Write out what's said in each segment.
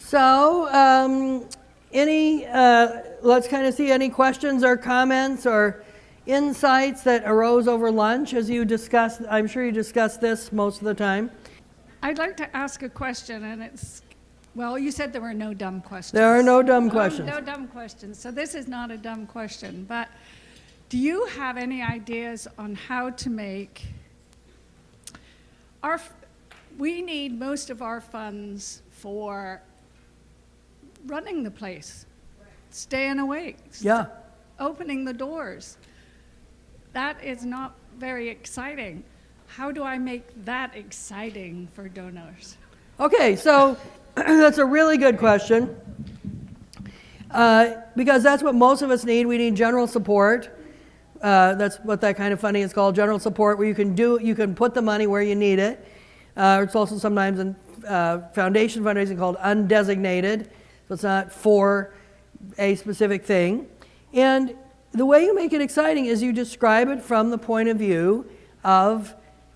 So, let's kind of see any questions or comments or insights that arose over lunch as you discussed. I'm sure you discussed this most of the time. I'd like to ask a question, and well, you said there were no dumb questions. There are no dumb questions. No dumb questions. So this is not a dumb question, but do you have any ideas on how to make we need most of our funds for running the place, staying awake, opening the doors. That is not very exciting. How do I make that exciting for donors? Okay, so that's a really good question, because that's what most of us need. We need general support. That's what that kind of funding is called, general support, where you can put the money where you need it. It's also sometimes in foundation fundraising called undesignated, so it's not for a specific thing. And the way you make it exciting is you describe it from the point of view of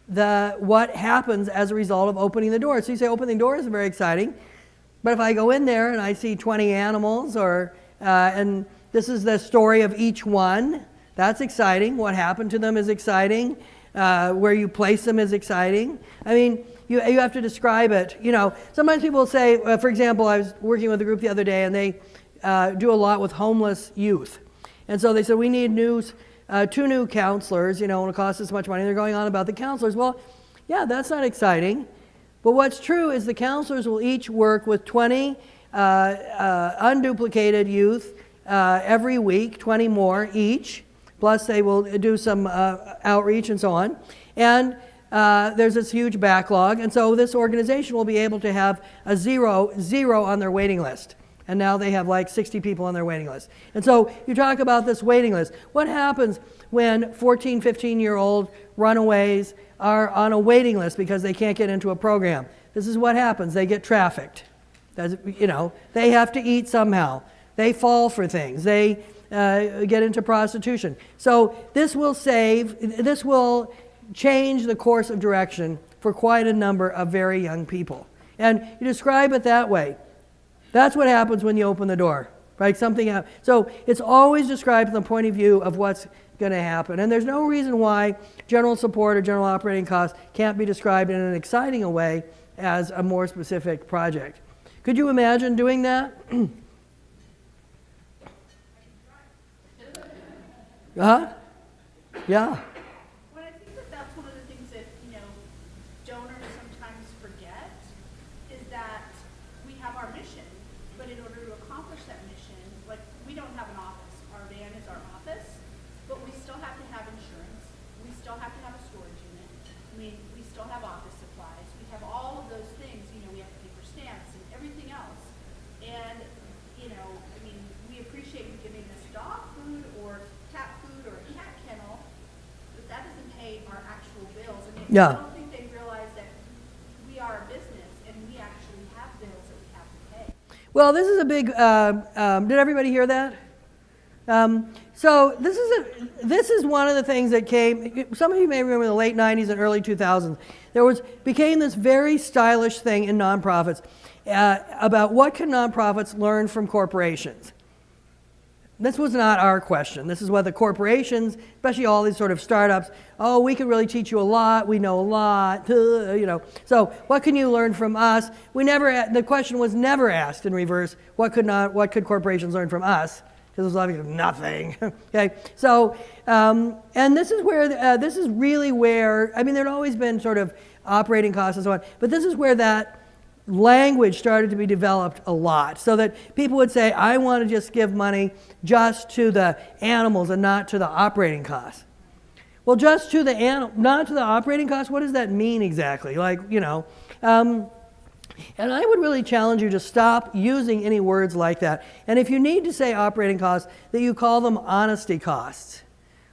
what happens as a result of opening the door. So you say opening doors is very exciting, but if I go in there and I see 20 animals, and this is the story of each one, that's exciting. What happened to them is exciting. Where you place them is exciting. I mean, you have to describe it. You know, sometimes people say, for example, I was working with a group the other day, and they do a lot with homeless youth. And so they said, we need 2 new counselors, and it costs this much money. And they're going on about the counselors. Well, yeah, that's not exciting. But what's true is the counselors will each work with 20 unduplicated youth every week, 20 more each. Plus they will do some outreach and so on. And there's this huge backlog. And so this organization will be able to have a zero on their waiting list. And now they have like 60 people on their waiting list. And so you talk about this waiting list. What happens when 14, 15-year-old runaways are on a waiting list because they can't get into a program? This is what happens. They get trafficked. They have to eat somehow. They fall for things. They get into prostitution. So this will change the course of direction for quite a number of very young people. And you describe it that way. That's what happens when you open the door, right? So it's always described from the point of view of what's going to happen. And there's no reason why general support or general operating costs can't be described in an exciting a way as a more specific project. Could you imagine doing that? Yeah. Well, I think that's one of the things that, donors sometimes forget is that we have our mission, but in order to accomplish that mission, like we don't have an office. Our van is our office, but we still have to have insurance. We still have to have a storage unit. I mean, we still have office supplies. We have all of those things. We have to pay for stamps and everything else. And, we appreciate you giving us dog food or cat food or a cat kennel, but that doesn't pay our actual bills. I don't think they realize that we are a business and we actually have bills that we have to pay. Well, this is a big, did everybody hear that? So this is one of the things that came, some of you may remember in the late 90s and early 2000s, became this very stylish thing in nonprofits about what can nonprofits learn from corporations. This was not our question. This is what the corporations, especially all these sort of startups, we can really teach you a lot, we know a lot, So what can you learn from us? The question was never asked in reverse, what could corporations learn from us? Because it was obviously nothing. Okay, so, and this is really where, there'd always been sort of operating costs and so on, but this is where that language started to be developed a lot, so that people would say, I want to just give money just to the animals and not to the operating costs. Well, just to the not to the operating costs, what does that mean exactly? And I would really challenge you to stop using any words like that. And if you need to say operating costs, that you call them honesty costs.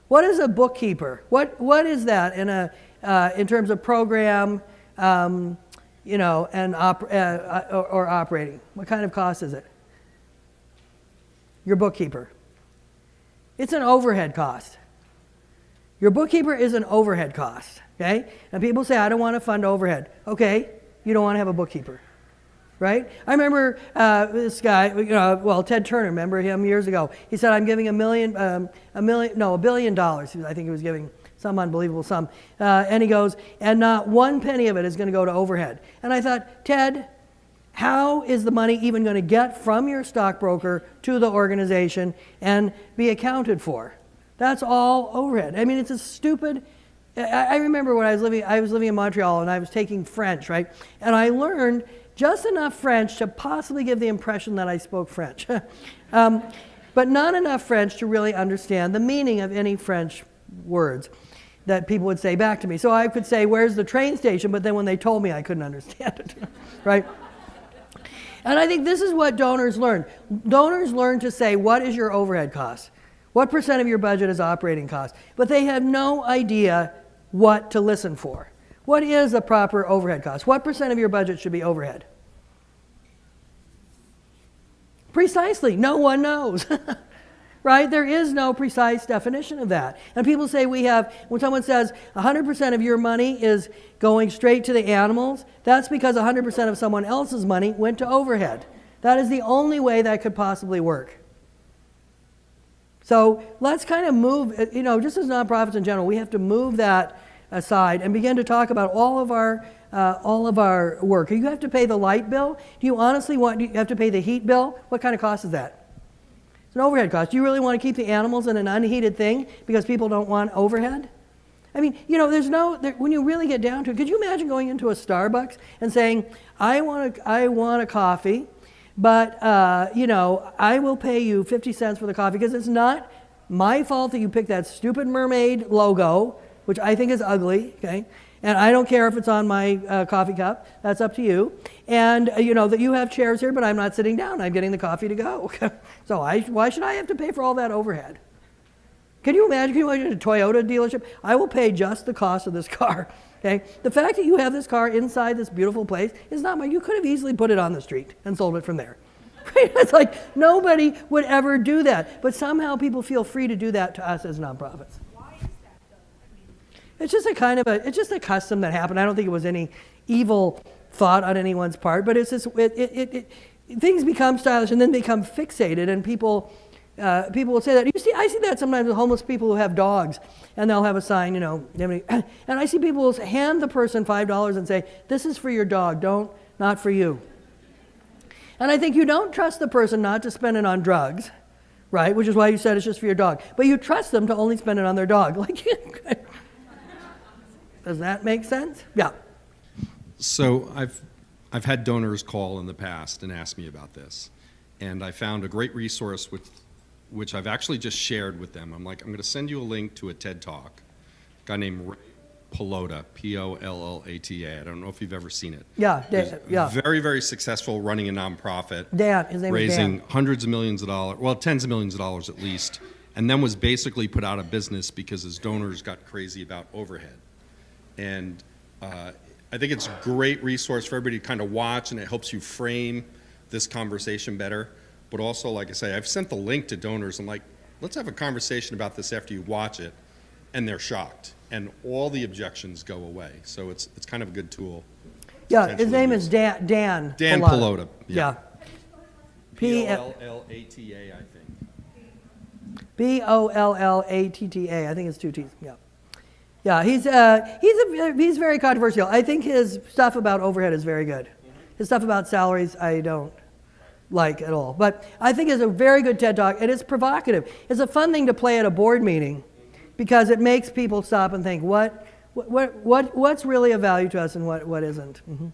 What is a bookkeeper? What is that in terms of program, and or operating? What kind of cost is it? Your bookkeeper. It's an overhead cost. Your bookkeeper is an overhead cost, okay? And people say, I don't want to fund overhead. Okay, you don't want to have a bookkeeper. right? I remember this guy, Ted Turner, remember him years ago? He said, I'm giving $1 billion. I think he was giving some unbelievable sum. And he goes, and not one penny of it is going to go to overhead. And I thought, Ted, how is the money even going to get from your stockbroker to the organization and be accounted for? That's all overhead. I mean, it's a stupid. I remember when I was living in Montreal and I was taking French, right? And I learned just enough French to possibly give the impression that I spoke French. But not enough French to really understand the meaning of any French words that people would say back to me. So I could say, where's the train station? But then when they told me, I couldn't understand it, right? And I think this is what donors learn. Donors learn to say, what is your overhead cost? What % of your budget is operating cost? But they have no idea what to listen for. What is a proper overhead cost? What % of your budget should be overhead? Precisely, no one knows. Right? There is no precise definition of that. And people say when someone says 100% of your money is going straight to the animals, that's because 100% of someone else's money went to overhead. That is the only way that could possibly work. So let's kind of move, just as nonprofits in general, we have to move that aside and begin to talk about all of our work. You have to pay the light bill. Do you honestly do you have to pay the heat bill? What kind of cost is that? It's an overhead cost. Do you really want to keep the animals in an unheated thing because people don't want overhead? I mean, when you really get down to it, could you imagine going into a Starbucks and saying, I want a coffee, but, I will pay you 50 cents for the coffee because it's not my fault that you picked that stupid mermaid logo, which I think is ugly, okay? And I don't care if it's on my coffee cup. That's up to you. And, that you have chairs here, but I'm not sitting down. I'm getting the coffee to go. So why should I have to pay for all that overhead? Can you imagine a Toyota dealership? I will pay just the cost of this car. Okay? The fact that you have this car inside this beautiful place is not mine. You could have easily put it on the street and sold it from there. Right? It's like nobody would ever do that. But somehow people feel free to do that to us as nonprofits. Why is that though? It's just a custom that happened. I don't think it was any evil thought on anyone's part, but it's just things become stylish and then become fixated, and people will say that. I see that sometimes with homeless people who have dogs, and they'll have a sign, and I see people hand the person $5 and say, "This is for your dog, not for you." And I think you don't trust the person not to spend it on drugs, right? Which is why you said it's just for your dog. But you trust them to only spend it on their dog. Does that make sense? Yeah. So I've had donors call in the past and ask me about this, and I found a great resource which I've actually just shared with them. I'm going to send you a link to a TED Talk. A guy named Ray Polota, P-O-L-L-A-T-A. I don't know if you've ever seen it. Yeah, yeah. Very, very successful running a nonprofit. Dan, his name is Dan. Raising hundreds of millions of dollars, well, tens of millions of dollars at least, and then was basically put out of business because his donors got crazy about overhead. And I think it's a great resource for everybody to kind of watch, and it helps you frame this conversation better. But also, like I say, I've sent the link to donors. I'm like, let's have a conversation about this after you watch it, and they're shocked, and all the objections go away. So it's kind of a good tool. Yeah, his name is Dan. Dan Polota. Yeah. P-O-L-L-A-T-A, I think. B-O-L-L-A-T-T-A. I think it's 2 T's. Yeah. Yeah, he's very controversial. I think his stuff about overhead is very good. His stuff about salaries, I don't like at all. But I think it's a very good TED Talk, and it's provocative. It's a fun thing to play at a board meeting because it makes people stop and think, what's really of value to us and what isn't. Mm-hmm.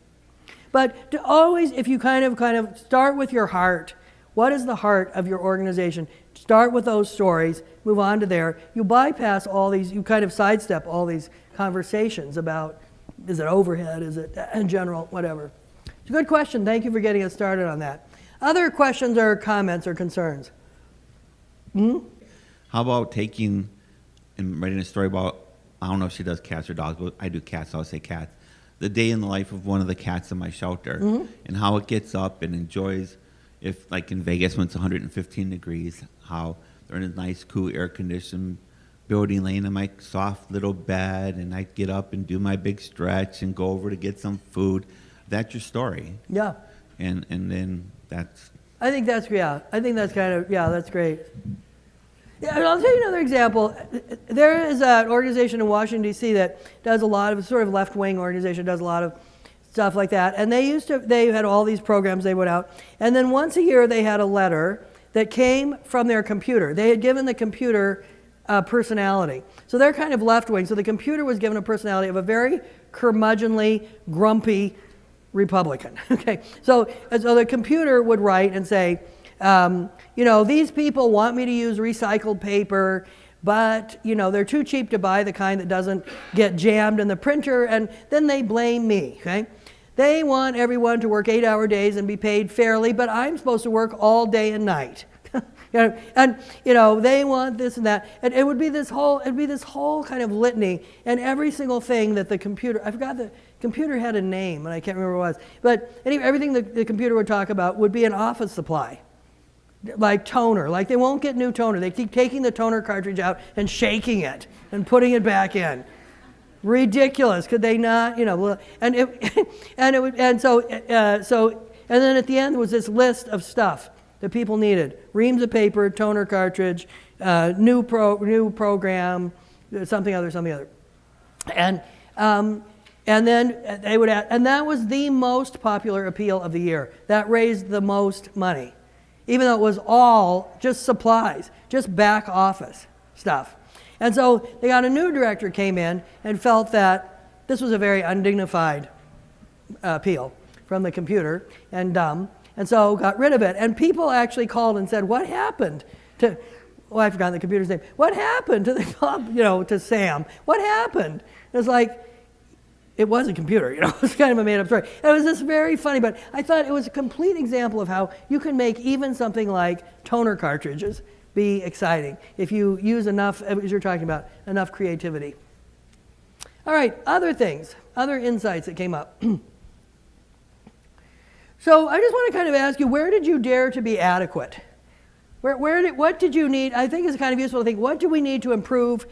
But to always, if you kind of start with your heart, what is the heart of your organization? Start with those stories, move on to there. You bypass all these, you kind of sidestep all these conversations about, is it overhead, is it in general, whatever. It's a good question. Thank you for getting us started on that. Other questions or comments or concerns? Hmm? How about taking and writing a story about, I don't know if she does cats or dogs, but I do cats, so I'll say cats. The day in the life of one of the cats in my shelter, and how it gets up and enjoys, if like in Vegas when it's 115 degrees, how they're in a nice, cool, air-conditioned building, laying in my soft little bed, and I get up and do my big stretch and go over to get some food. That's your story. Yeah. and then that's I think that's kind of, that's great. Yeah, and I'll tell you another example. There is an organization in Washington, D.C. that does a lot of, sort of left-wing organization, does a lot of stuff like that. And they had all these programs they went out. And then once a year they had a letter that came from their computer. They had given the computer a personality. So they're kind of left-wing. So the computer was given a personality of a very curmudgeonly, grumpy Republican. Okay, so the computer would write and say, these people want me to use recycled paper, but, they're too cheap to buy the kind that doesn't get jammed in the printer, and then they blame me, okay? They want everyone to work 8-hour days and be paid fairly, but I'm supposed to work all day and night. They want this and that. And it would be this whole kind of litany, and every single thing that the computer, I forgot the computer had a name, and I can't remember what it was, but anyway, everything the computer would talk about would be an office supply. Like toner, like they won't get new toner. They keep taking the toner cartridge out and shaking it and putting it back in. Ridiculous. Could they not, and so then at the end was this list of stuff that people needed: reams of paper, toner cartridge, new program, something other, and then they would add, and that was the most popular appeal of the year. That raised the most money, even though it was all just supplies, just back office stuff. And so they got a new director came in and felt that this was a very undignified appeal from the computer and dumb, and so got rid of it. And people actually called and said, "What happened to?" Oh, I forgot the computer's name. What happened to to Sam? What happened? It was like, it was a computer, it was kind of a made-up story. And it was just very funny, but I thought it was a complete example of how you can make even something like toner cartridges be exciting if you use enough, as you're talking about, enough creativity. All right, other things, other insights that came up. So I just want to kind of ask you, where did you dare to be adequate? What did you need? I think it's kind of useful to think, what do we need to improve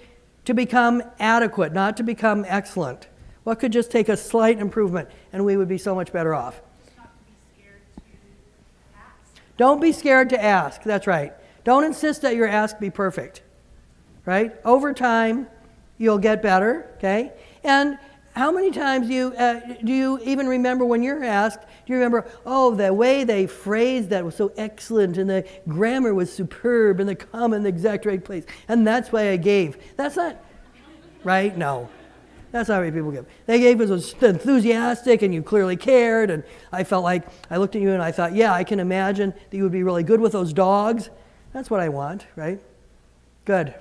to become adequate, not to become excellent? What could just take a slight improvement and we would be so much better off? Not to be scared to ask. Don't be scared to ask. That's right. Don't insist that your ask be perfect. Right? Over time, you'll get better. Okay? And how many times do you even remember when you're asked? Do you remember, oh, the way they phrased that was so excellent, and the grammar was superb, and the comma in the exact right place, and that's why I gave. That's not right. No. That's not what people give. They gave us was enthusiastic, and you clearly cared, and I felt like I looked at you and I thought, yeah, I can imagine that you would be really good with those dogs. That's what I want, right? Good.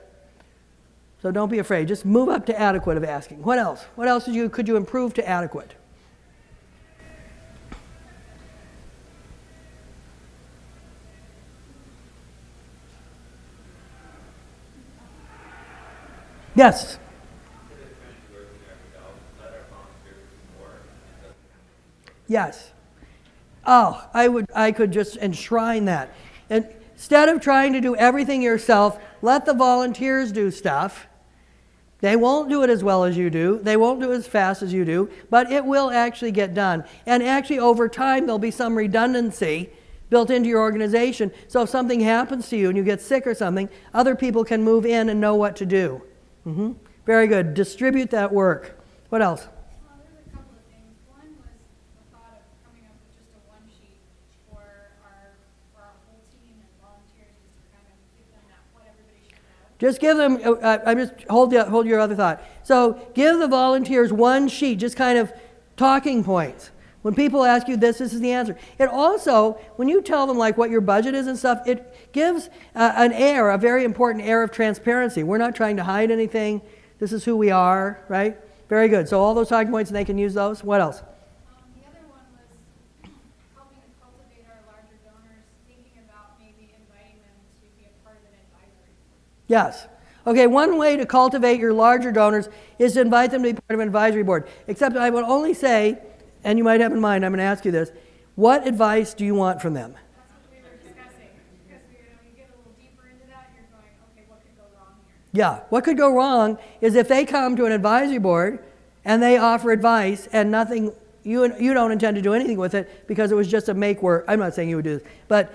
So don't be afraid. Just move up to adequate of asking. What else? What else could you improve to adequate? Yes. Yes. Oh, I could just enshrine that. And instead of trying to do everything yourself, let the volunteers do stuff. They won't do it as well as you do. They won't do it as fast as you do, but it will actually get done. And actually over time there'll be some redundancy built into your organization. So if something happens to you and you get sick or something, other people can move in and know what to do. Mm-hmm. Very good. Distribute that work. What else? Well, there's a couple of things. One was the thought of coming up with just a one sheet for our whole team and volunteers, just to kind of give them what everybody should know. Just give them, hold your other thought. So give the volunteers one sheet, just kind of talking points. When people ask you this is the answer. It also, when you tell them like what your budget is and stuff, it gives a very important air of transparency. We're not trying to hide anything. This is who we are, right? Very good. So all those talking points, and they can use those. What else? The other one was helping to cultivate our larger donors, thinking about maybe inviting them to be a part of an advisory board. Yes. Okay, one way to cultivate your larger donors is to invite them to be part of an advisory board. Except I would only say, and you might have in mind, I'm going to ask you this, what advice do you want from them? That's what we were discussing, because you get a little deeper into that, you're going, okay, what could go wrong here? Yeah, what could go wrong is if they come to an advisory board and they offer advice and nothing you don't intend to do anything with it because it was just a make work. I'm not saying you would do this, but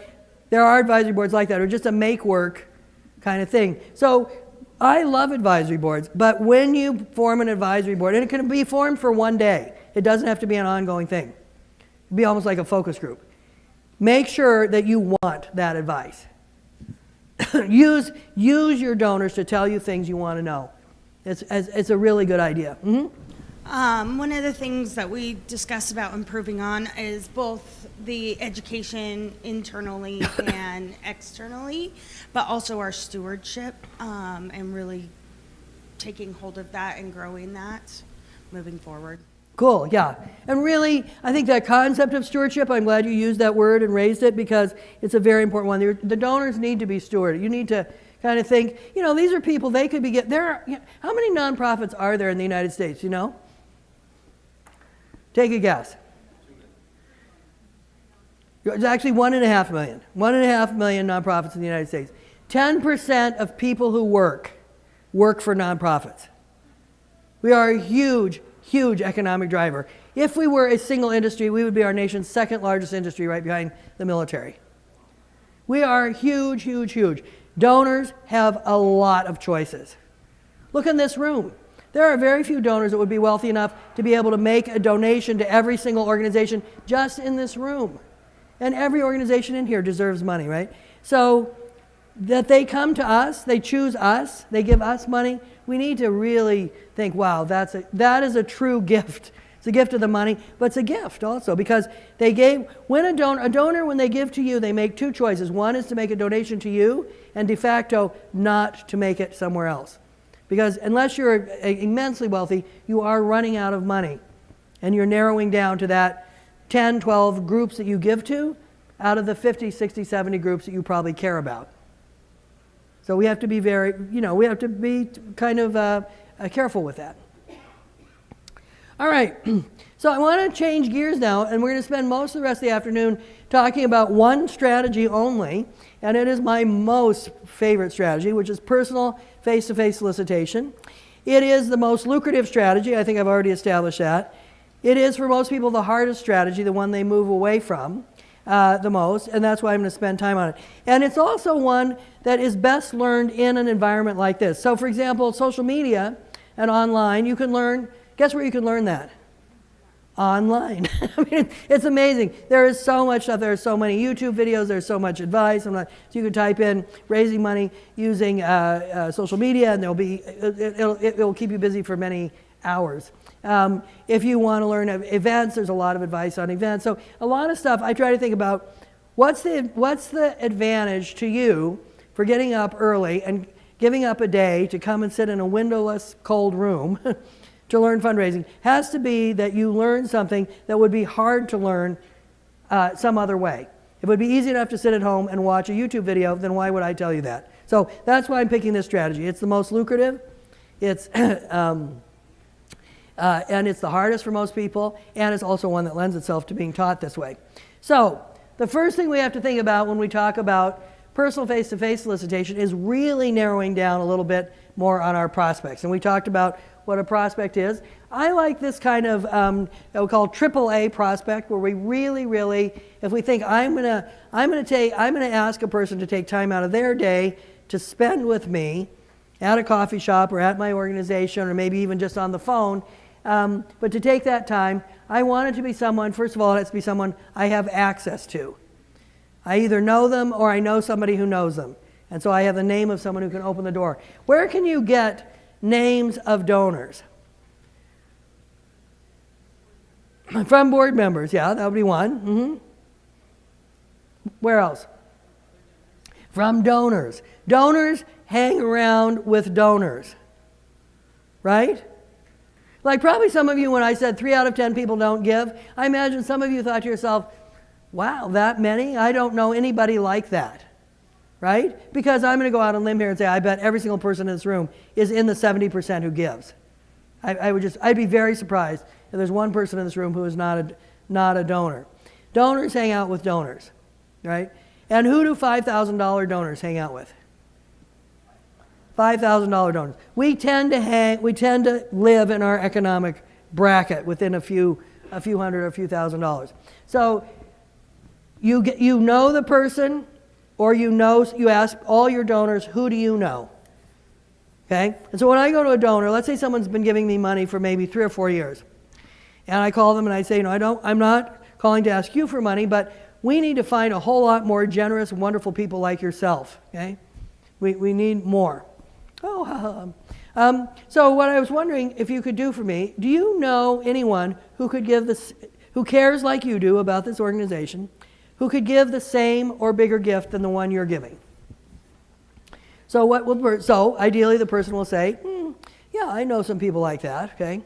there are advisory boards like that, or just a make work kind of thing. So I love advisory boards, but when you form an advisory board, and it can be formed for one day, it doesn't have to be an ongoing thing. It'd be almost like a focus group. Make sure that you want that advice. use your donors to tell you things you want to know. It's a really good idea. One of the things that we discussed about improving on is both the education internally and externally, but also our stewardship, and really taking hold of that and growing that moving forward. Cool, yeah. And really, I think that concept of stewardship, I'm glad you used that word and raised it because it's a very important one. The donors need to be stewarded. You need to kind of think, these are people, they could be how many nonprofits are there in the United States, Take a guess. It's actually 1.5 million. 1.5 million nonprofits in the United States. 10% of people who work for nonprofits. We are a huge economic driver. If we were a single industry, we would be our nation's second largest industry right behind the military. We are huge. Donors have a lot of choices. Look in this room. There are very few donors that would be wealthy enough to be able to make a donation to every single organization just in this room. And every organization in here deserves money, right? So that they come to us, they choose us, they give us money, we need to really think, wow, that is a true gift. It's a gift of the money, but it's a gift also because they gave, when a donor, when they give to you, they make two choices. One is to make a donation to you, and de facto not to make it somewhere else. Because unless you're immensely wealthy, you are running out of money. And you're narrowing down to that 10, 12 groups that you give to out of the 50, 60, 70 groups that you probably care about. So we have to be we have to be kind of careful with that. All right, so I want to change gears now, and we're going to spend most of the rest of the afternoon talking about one strategy only, and it is my most favorite strategy, which is personal face-to-face solicitation. It is the most lucrative strategy. I think I've already established that. It is, for most people, the hardest strategy, the one they move away from the most, and that's why I'm going to spend time on it. And it's also one that is best learned in an environment like this. So, for example, social media and online, you can learn. Guess where you can learn that? Online. I mean, it's amazing. There is so much stuff. There are so many YouTube videos. There's so much advice. So you can type in raising money using social media, and it will keep you busy for many hours. If you want to learn events, there's a lot of advice on events. So a lot of stuff. I try to think about what's the advantage to you for getting up early and giving up a day to come and sit in a windowless, cold room. To learn fundraising has to be that you learn something that would be hard to learn some other way. If it would be easy enough to sit at home and watch a YouTube video, then why would I tell you that? So that's why I'm picking this strategy. It's the most lucrative, it's and it's the hardest for most people, and it's also one that lends itself to being taught this way. So the first thing we have to think about when we talk about personal face-to-face solicitation is really narrowing down a little bit more on our prospects. And we talked about what a prospect is. I like this kind of what we call AAA prospect, where we really, if we think I'm gonna ask a person to take time out of their day to spend with me at a coffee shop or at my organization or maybe even just on the phone, but to take that time, I want it to be someone. First of all, it has to be someone I have access to. I either know them or I know somebody who knows them, and so I have the name of someone who can open the door. Where can you get names of donors? From board members, yeah, that would be one. Mm-hmm. Where else? From donors. Donors hang around with donors, right? Like probably some of you, when I said 3 out of 10 people don't give, I imagine some of you thought to yourself, wow, that many? I don't know anybody like that. Right? Because I'm going to go out on a limb here and say I bet every single person in this room is in the 70% who gives. I'd be very surprised if there's one person in this room who is not a donor. Donors hang out with donors, right? And who do $5,000 donors hang out with? $5,000 donors. We tend to live in our economic bracket within a few a few hundred or a few $1,000s. So you know the person, or you ask all your donors, who do you know? Okay? And so when I go to a donor, let's say someone's been giving me money for maybe 3 or 4 years. And I call them and I say, I'm not calling to ask you for money, but we need to find a whole lot more generous, wonderful people like yourself. Okay? We need more. So what I was wondering if you could do for me, do you know anyone who could give this, who cares like you do about this organization, who could give the same or bigger gift than the one you're giving? So ideally the person will say, yeah, I know some people like that, okay?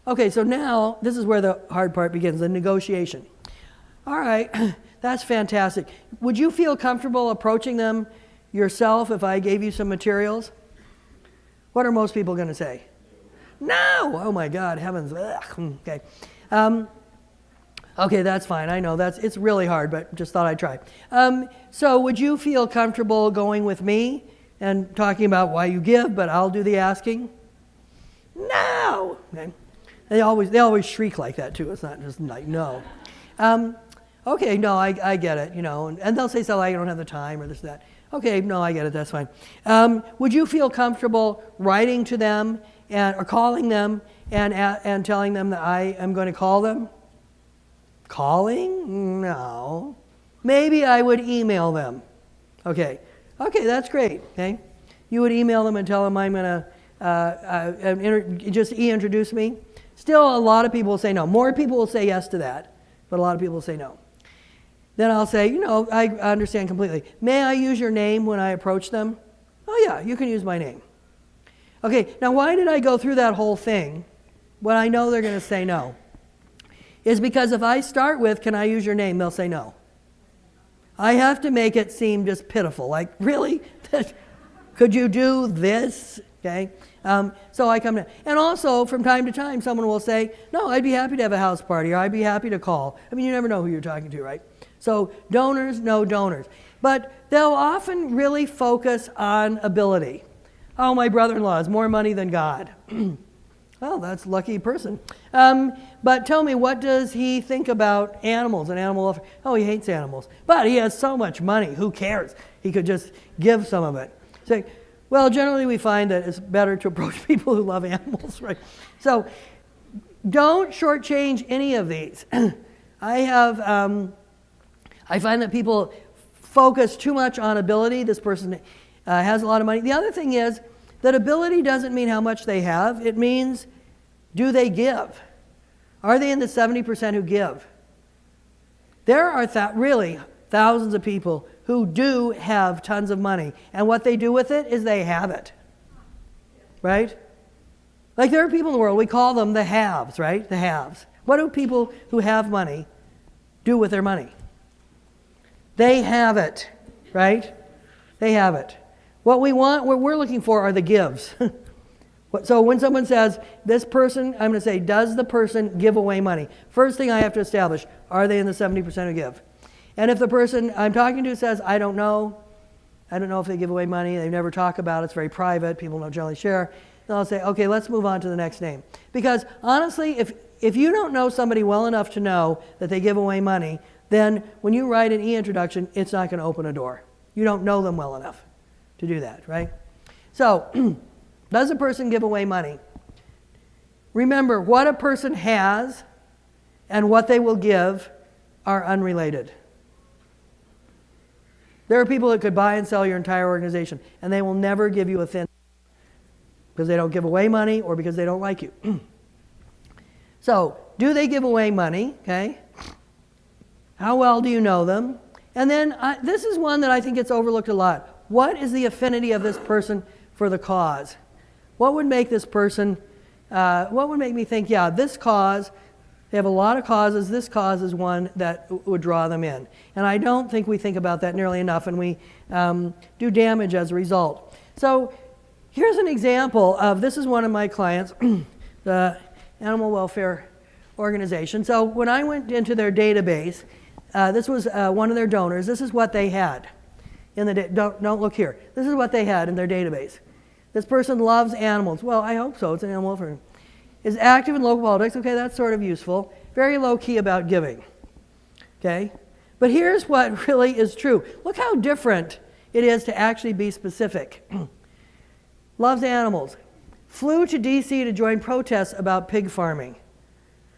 Okay, so now this is where the hard part begins, the negotiation. All right, that's fantastic. Would you feel comfortable approaching them yourself if I gave you some materials? What are most people going to say? No! Oh my God, heavens. Ugh. Okay. Okay, that's fine. I know it's really hard, but just thought I'd try. So would you feel comfortable going with me and talking about why you give, but I'll do the asking? No! Okay. They always shriek like that too. It's not just like no. Okay, no, I get it, and they'll say something like, I don't have the time or this, that. Okay, no, I get it, that's fine. Would you feel comfortable writing to them or calling them and telling them that I am going to call them? Calling? No. Maybe I would email them. Okay, that's great. Okay, you would email them and tell them I'm going to just introduce me. Still, a lot of people will say no. More people will say yes to that, but a lot of people will say no. Then I'll say, I understand completely. May I use your name when I approach them? Oh yeah, you can use my name. Okay, now why did I go through that whole thing when I know they're going to say no? Is because if I start with, can I use your name, they'll say no. I have to make it seem just pitiful, like, really? Could you do this? Okay, so I come in. And also, from time to time, someone will say, no, I'd be happy to have a house party, or I'd be happy to call. I mean, you never know who you're talking to, right? So donors know donors. But they'll often really focus on ability. Oh, my brother-in-law has more money than God. Well, that's a lucky person. But tell me, what does he think about animals and animal welfare? Oh, he hates animals. But he has so much money. Who cares? He could just give some of it. Say, well, generally we find that it's better to approach people who love animals, right? So don't shortchange any of these. I find that people focus too much on ability. This person has a lot of money. The other thing is that ability doesn't mean how much they have. It means, do they give? Are they in the 70% who give? There are really thousands of people who do have tons of money, and what they do with it is they have it, right? Like there are people in the world, we call them the haves, right? The haves. What do people who have money do with their money? They have it, right? They have it. What we're looking for are the gives. So when someone says, this person, I'm going to say, does the person give away money? First thing I have to establish, are they in the 70% who give? And if the person I'm talking to says, I don't know if they give away money, they never talk about it, it's very private, people don't generally share, then I'll say, okay, let's move on to the next name. Because honestly, if you don't know somebody well enough to know that they give away money, then when you write an e-introduction, it's not going to open a door. You don't know them well enough to do that, right? So, does a person give away money? Remember, what a person has and what they will give are unrelated. There are people that could buy and sell your entire organization, and they will never give you a thing because they don't give away money or because they don't like you. So, do they give away money? Okay. How well do you know them? And then this is one that I think gets overlooked a lot. What is the affinity of this person for the cause? What would make this person, what would make me think, yeah, this cause, they have a lot of causes, this cause is one that would draw them in. And I don't think we think about that nearly enough, and we do damage as a result. So here's an example of, this is one of my clients, the Animal Welfare Organization. So when I went into their database, this was one of their donors. This is what they had in the don't look here. This is what they had in their database. This person loves animals. Well, I hope so. It's an animal welfare. Is active in local politics. Okay, that's sort of useful. very low key about giving. Okay? But here's what really is true. Look how different it is to actually be specific. Loves animals. Flew to D.C. to join protests about pig farming.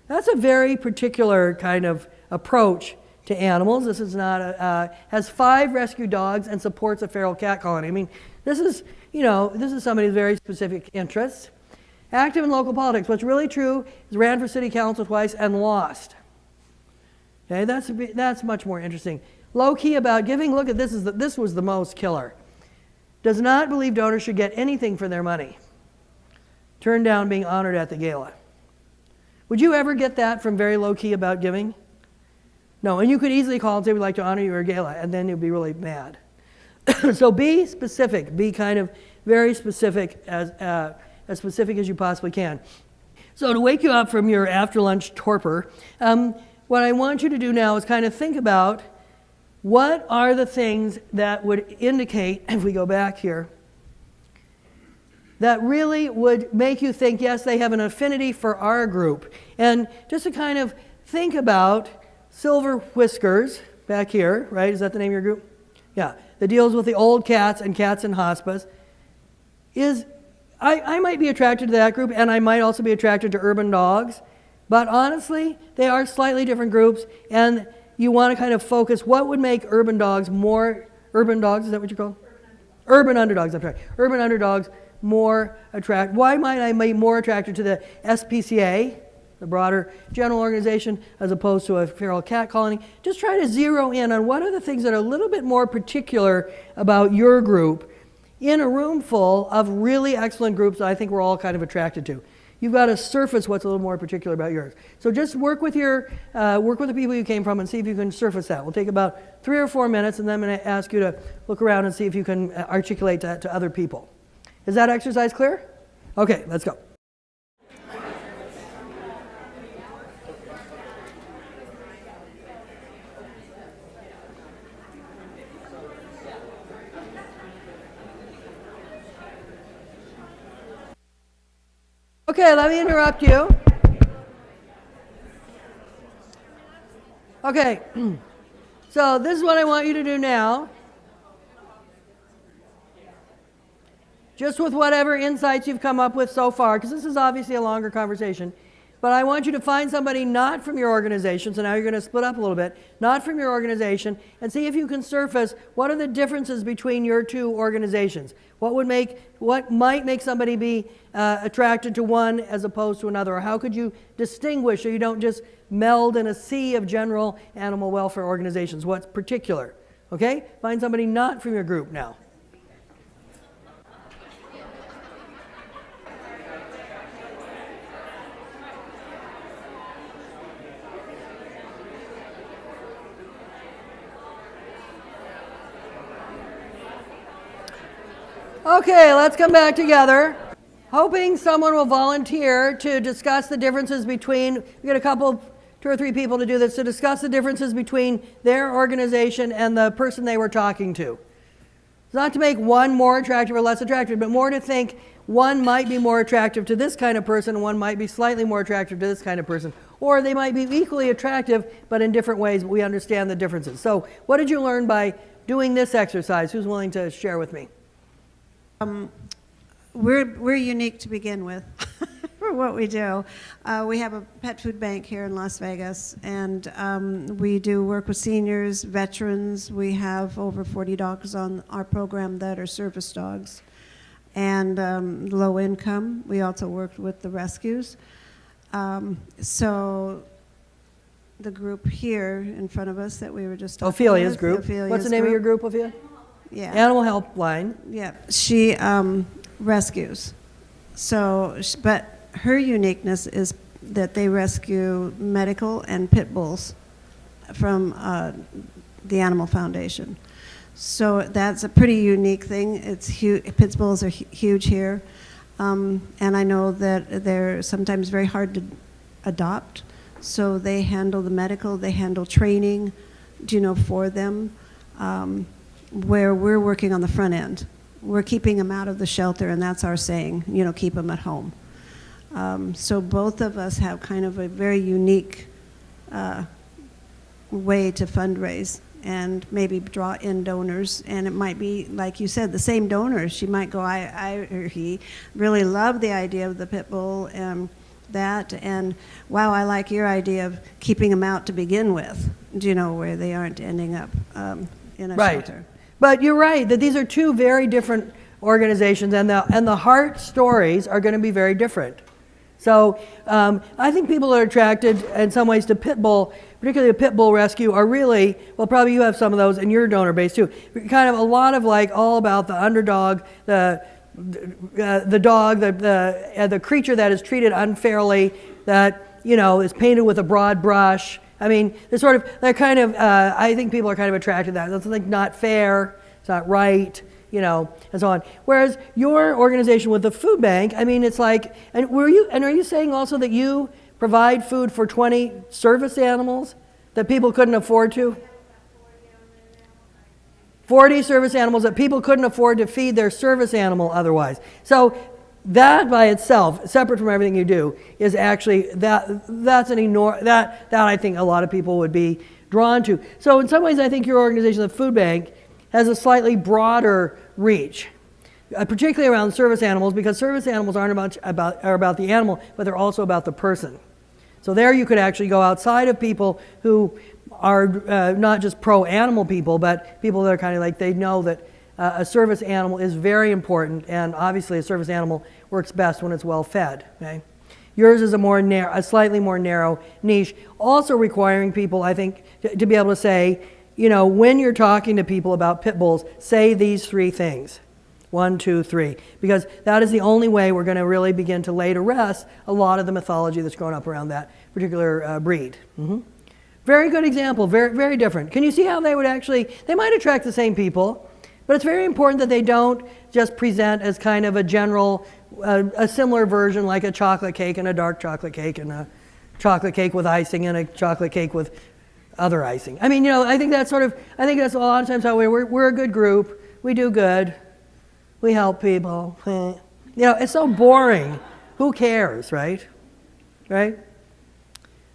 That's a very particular kind of approach to animals. This is not has 5 rescue dogs and supports a feral cat colony. I mean, this is somebody's very specific interests. Active in local politics. What's really true is ran for city council twice and lost. Okay, that's much more interesting. Low key about giving. Look at this. This was the most killer. Does not believe donors should get anything for their money. Turned down being honored at the gala. Would you ever get that from very low key about giving? No, and you could easily call and say we'd like to honor you at a gala, and then you'd be really mad. So be specific. Be kind of very specific, as specific as you possibly can. So to wake you up from your after lunch torpor, what I want you to do now is kind of think about what are the things that would indicate, if we go back here, that really would make you think, yes, they have an affinity for our group. And just to kind of think about Silver Whiskers back here, right? Is that the name of your group? Yeah. That deals with the old cats and cats in hospice. I might be attracted to that group, and I might also be attracted to urban dogs. But honestly, they are slightly different groups, and you want to kind of focus what would make urban dogs, is that what you call them? Urban underdogs, I'm sorry. Urban underdogs more attractive. Why might I be more attracted to the SPCA, the broader general organization, as opposed to a feral cat colony? Just try to zero in on what are the things that are a little bit more particular about your group in a room full of really excellent groups that I think we're all kind of attracted to. You've got to surface what's a little more particular about yours. So just work with the people you came from and see if you can surface that. We'll take about 3 or 4 minutes, and then I'm going to ask you to look around and see if you can articulate that to other people. Is that exercise clear? Okay, let's go. Okay, let me interrupt you. Okay, so this is what I want you to do now. Just with whatever insights you've come up with so far, because this is obviously a longer conversation, but I want you to find somebody not from your organization, so now you're going to split up a little bit, not from your organization, and see if you can surface what are the differences between your two organizations. What might make somebody be attracted to one as opposed to another, or how could you distinguish so you don't just meld in a sea of general animal welfare organizations? What's particular? Okay? Find somebody not from your group now. Okay, let's come back together. Hoping someone will volunteer to discuss the differences between, we got 2 or 3 people to do this, to discuss the differences between their organization and the person they were talking to. It's not to make one more attractive or less attractive, but more to think one might be more attractive to this kind of person, and one might be slightly more attractive to this kind of person. Or they might be equally attractive, but in different ways, but we understand the differences. So what did you learn by doing this exercise? Who's willing to share with me? We're unique to begin with for what we do. We have a pet food bank here in Las Vegas, and we do work with seniors, veterans. We have over 40 dogs on our program that are service dogs, and low income. We also worked with the rescues. So the group here in front of us that we were just talking Ophelia's with, group. What's the name of your group, Ophelia? Yeah. Animal Helpline. Yeah, she rescues. So, but her uniqueness is that they rescue medical and pit bulls from the Animal Foundation. So that's a pretty unique thing. It's huge. Pit bulls are huge here, and I know that they're sometimes very hard to adopt. So they handle the medical, they handle training, for them. Where we're working on the front end. We're keeping them out of the shelter, and that's our saying, keep them at home. So both of us have kind of a very unique way to fundraise and maybe draw in donors. And it might be, like you said, the same donors. She might go, I or he really love the idea of the pit bull and that, and wow, I like your idea of keeping them out to begin with, where they aren't ending up in a Right. shelter. But you're right that these are two very different organizations, and the heart stories are going to be very different. So I think people are attracted in some ways to pit bull, particularly the pit bull rescue, are really, well, probably you have some of those in your donor base too. Kind of a lot of like all about the underdog, the dog, the creature that is treated unfairly, that is painted with a broad brush. I mean, they're kind of. I think people are kind of attracted to that. That's like not fair. It's not right. And so on. Whereas your organization with the food bank, I mean, it's like, and are you saying also that you provide food for 20 service animals that people couldn't afford to? 40 service animals that people couldn't afford to feed their service animal otherwise. So that by itself, separate from everything you do, is actually that's an enormous that I think a lot of people would be drawn to. So in some ways, I think your organization, the food bank, has a slightly broader reach, particularly around service animals, because service animals aren't about the animal, but they're also about the person. So there you could actually go outside of people who are not just pro-animal people, but people that are kind of like, they know that a service animal is very important, and obviously a service animal works best when it's well fed. Okay? Yours is a slightly more narrow niche, also requiring people, I think, to be able to say, when you're talking to people about pit bulls, say these 3 things. 1, 2, 3. Because that is the only way we're going to really begin to lay to rest a lot of the mythology that's grown up around that particular breed. Mm-hmm. Very good example, very, very different. Can you see how they might attract the same people, but it's very important that they don't just present as kind of a general, a similar version like a chocolate cake and a dark chocolate cake and a chocolate cake with icing and a chocolate cake with other icing. I mean, I think that's a lot of times how we're a good group. We do good. We help people. It's so boring. Who cares, right? Right?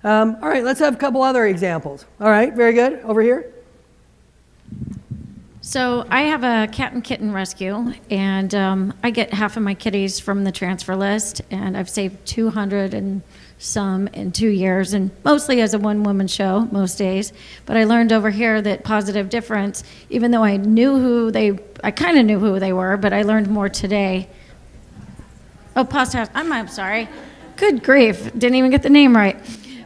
All right, let's have a couple other examples. All right, very good. Over here. So I have a cat and kitten rescue, and I get half of my kitties from the transfer list, and I've saved 200 and some in 2 years, and mostly as a one-woman show most days. But I learned over here that Positive Difference, even though I kind of knew who they were, but I learned more today. Oh, Positive, I'm sorry. Good grief, didn't even get the name right.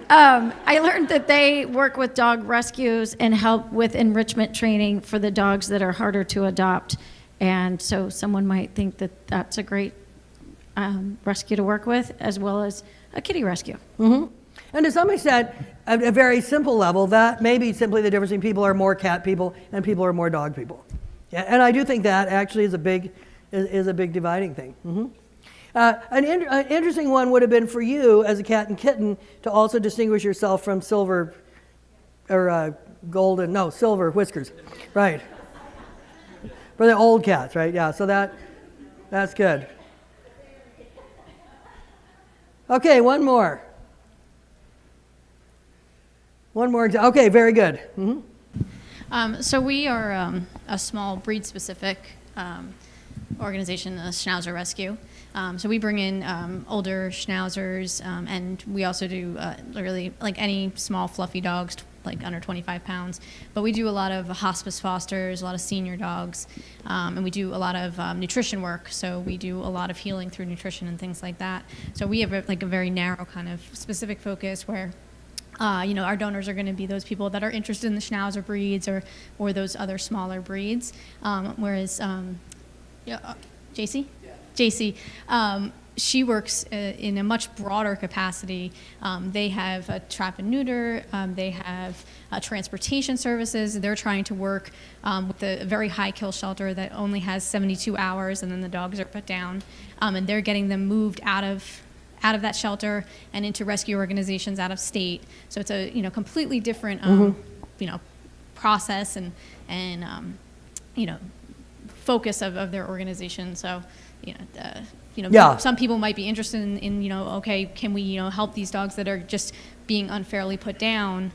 I learned that they work with dog rescues and help with enrichment training for the dogs that are harder to adopt. And so someone might think that that's a great rescue to work with, as well as a kitty rescue. Mm-hmm. And to some extent, at a very simple level, that may be simply the difference between people are more cat people and people are more dog people. Yeah, and I do think that actually is a big dividing thing. Mm-hmm. An interesting one would have been for you as a cat and kitten to also distinguish yourself from silver whiskers, right? For the old cats, right? Yeah, so that's good. Okay, one more. Okay, very good. Mm-hmm. So we are a small breed-specific organization, the Schnauzer Rescue. So we bring in older Schnauzers, and we also do really like any small fluffy dogs, like under 25 pounds. But we do a lot of hospice fosters, a lot of senior dogs, and we do a lot of nutrition work. So we do a lot of healing through nutrition and things like that. So we have a very narrow kind of specific focus where our donors are going to be those people that are interested in the Schnauzer breeds or those other smaller breeds. Whereas JC? Yeah. JC, she works in a much broader capacity. They have a trap and neuter. They have transportation services. They're trying to work with a very high kill shelter that only has 72 hours, and then the dogs are put down. And they're getting them moved out of that shelter and into rescue organizations out of state. So it's a completely different process and focus of their organization. So Yeah. some people might be interested in okay, can we help these dogs that are just being unfairly put down,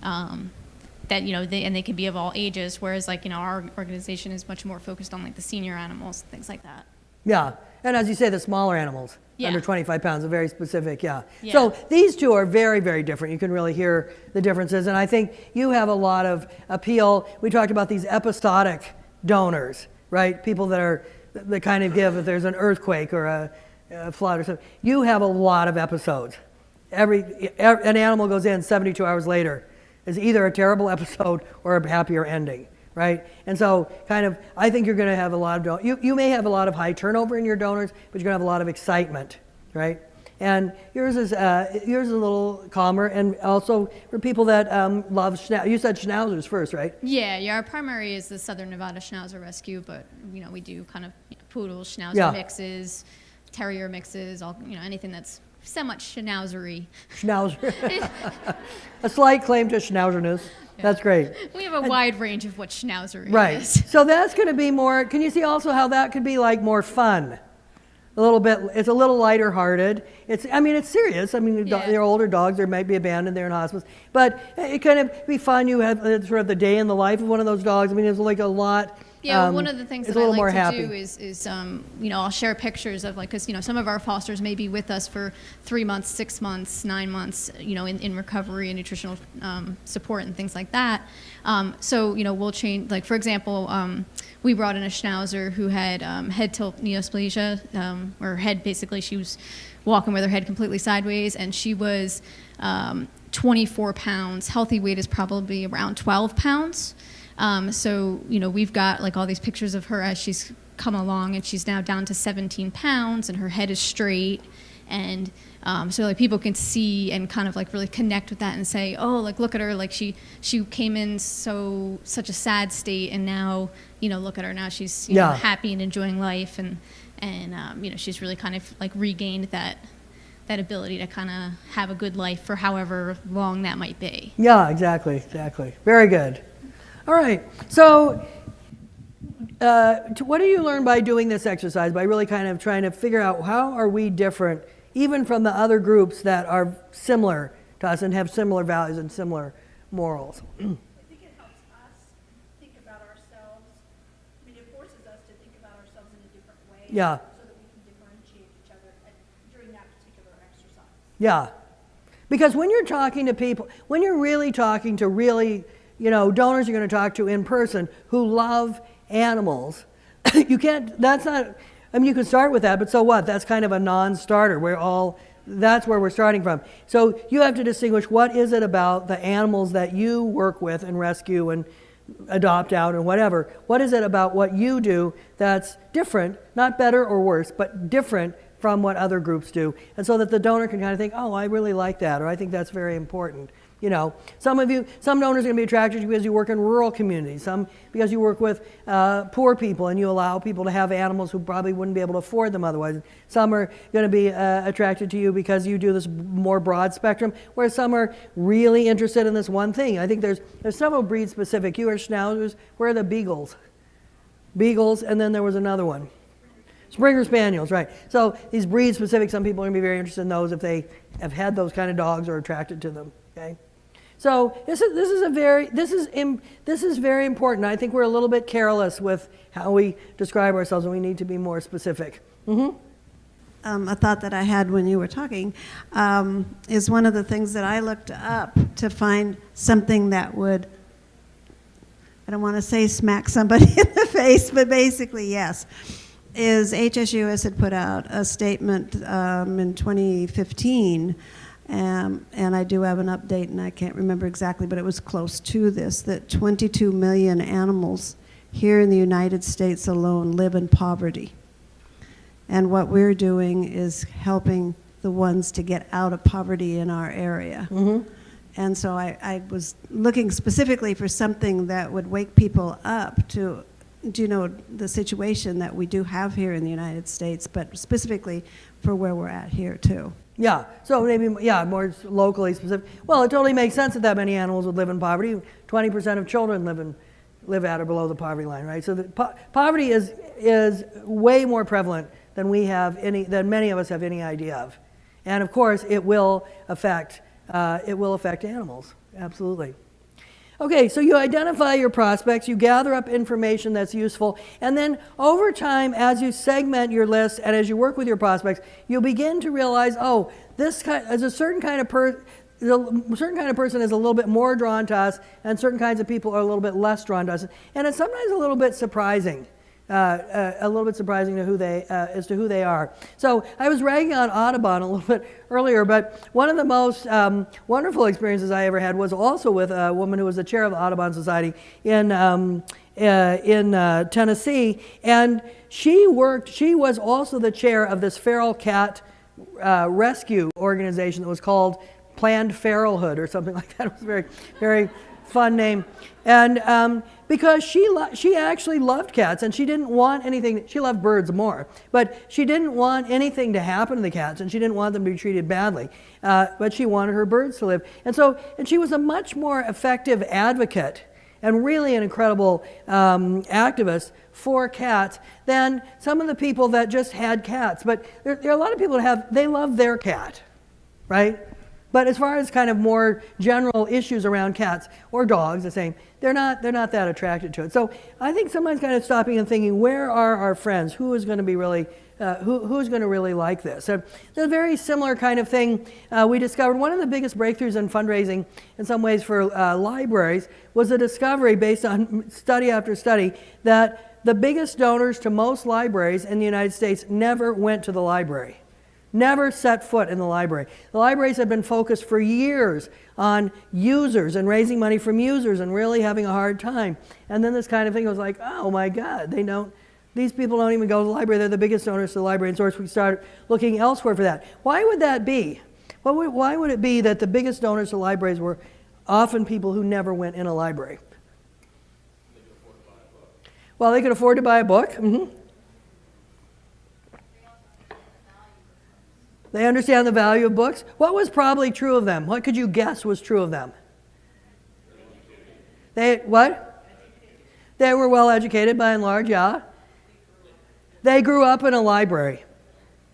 that they can be of all ages, whereas like our organization is much more focused on like the senior animals, things like that. Yeah, and as you say, the smaller animals, Yeah. under 25 pounds, are very specific, yeah. Yeah. So these two are very, very different. You can really hear the differences, and I think you have a lot of appeal. We talked about these episodic donors, right? People that kind of give if there's an earthquake or a flood or something. You have a lot of episodes. An animal goes in 72 hours later. Is either a terrible episode or a happier ending, right? And so I think you're going to have a lot of you may have a lot of high turnover in your donors, but you're going to have a lot of excitement, right? And yours is a little calmer, and also for people that love you said schnauzers first, right? Yeah, our primary is the Southern Nevada Schnauzer Rescue, but we do kind of poodles, Schnauzer Yeah. mixes, terrier mixes, all anything that's somewhat Schnauzery. Schnauzer. A slight claim to schnauzerness. That's great. We have a wide range of what Schnauzer Right. is. So that's going to be more, can you see also how that could be like more fun? A little bit, it's a little lighter hearted. It's serious. Yeah. They're older dogs, they might be abandoned, they're in hospice. But it kind of be fun. You have sort of the day in the life of one of those dogs. It's like a lot. Yeah, one of the things it's that a I little more like to happy. do is I'll share pictures of because some of our fosters may be with us for 3 months, 6 months, 9 months, in recovery and nutritional support and things like that. So we'll change, like for example, we brought in a Schnauzer who had head tilt neoplasia, or head, basically she was walking with her head completely sideways, and she was 24 pounds. Healthy weight is probably around 12 pounds. So we've got like all these pictures of her as she's come along, and she's now down to 17 pounds, and her head is straight, and so like people can see and kind of like really connect with that and say, oh, like look at her, like she came in such a sad state, and now look at her now, she's Yeah. happy and enjoying life, and she's really kind of like regained that ability to kind of have a good life for however long that might be. Yeah, exactly. Very good. All right. So what do you learn by doing this exercise, by really kind of trying to figure out how are we different even from the other groups that are similar to us and have similar values and similar morals? I think it helps us think about ourselves. It forces us to think about ourselves in a different way. Yeah. So that we can differentiate each other during that particular exercise. Yeah. Because when you're talking to people, when you're really talking to donors you're going to talk to in person who love animals, you can't, that's not, you can start with that, but so what? That's kind of a non-starter. That's where we're starting from. So you have to distinguish what is it about the animals that you work with and rescue and adopt out and whatever. What is it about what you do that's different, not better or worse, but different from what other groups do? And so that the donor can kind of think, oh, I really like that, or I think that's very important. Some donors are going to be attracted to you because you work in rural communities, some because you work with poor people and you allow people to have animals who probably wouldn't be able to afford them otherwise. Some are going to be attracted to you because you do this more broad spectrum, whereas some are really interested in this one thing. I think there's several breed specific. You are Schnauzers. Where are the Beagles? Beagles, and then there was another one. Springer Spaniels, right. So these breed specific, some people are going to be very interested in those if they have had those kind of dogs or are attracted to them, okay? So this is very important. I think we're a little bit careless with how we describe ourselves, and we need to be more specific. Mm-hmm. A thought that I had when you were talking is one of the things that I looked up to find something that would, I don't want to say smack somebody in the face, but basically yes, is HSUS had put out a statement in 2015. And I do have an update, and I can't remember exactly, but it was close to this, that 22 million animals here in the United States alone live in poverty. And what we're doing is helping the ones to get out of poverty in our area. Mm-hmm. And so I was looking specifically for something that would wake people up to the situation that we do have here in the United States, but specifically for where we're at here too. Yeah, so maybe, more locally specific. Well, it totally makes sense that many animals would live in poverty. 20% of children live at or below the poverty line, right? So poverty is way more prevalent than than many of us have any idea of. And of course, it will affect animals, absolutely. Okay, so you identify your prospects, you gather up information that's useful, and then over time, as you segment your list and as you work with your prospects, you'll begin to realize, oh, a certain kind of person is a little bit more drawn to us, and certain kinds of people are a little bit less drawn to us. And it's sometimes a little bit surprising. To who they are. So I was ragging on Audubon a little bit earlier, but one of the most wonderful experiences I ever had was also with a woman who was the chair of the Audubon Society in Tennessee, and she was also the chair of this feral cat rescue organization that was called Planned Feralhood or something like that. It was a very, very fun name. And because she actually loved cats, and she didn't want anything, she loved birds more, but she didn't want anything to happen to the cats, and she didn't want them to be treated badly, but she wanted her birds to live. And she was a much more effective advocate and really an incredible activist for cats than some of the people that just had cats. But there are a lot of people they love their cat, right? But as far as kind of more general issues around cats or dogs, the same, they're not that attracted to it. So I think sometimes kind of stopping and thinking, where are our friends? Who is going to be really, who's going to really like this? So it's a very similar kind of thing. We discovered one of the biggest breakthroughs in fundraising, in some ways, for libraries was a discovery based on study after study that the biggest donors to most libraries in the United States never went to the library. Never set foot in the library. The libraries have been focused for years on users and raising money from users and really having a hard time. And then this kind of thing was like, oh my God, these people don't even go to the library. They're the biggest donors to the library. And so we started looking elsewhere for that. Why would that be? Why would it be that the biggest donors to libraries were often people who never went in a library? Well, they could afford to buy a book. Mm-hmm. They understand the value of books. What was probably true of them? What could you guess was true of them? What? They were well educated by and large, yeah. They grew up in a library.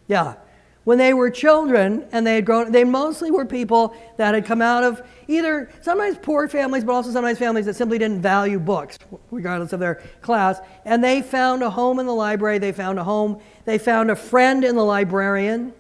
Yeah. When they were children and they had grown, they mostly were people that had come out of either sometimes poor families, but also sometimes families that simply didn't value books, regardless of their class. And they found a home in the library. They found a friend in the librarian.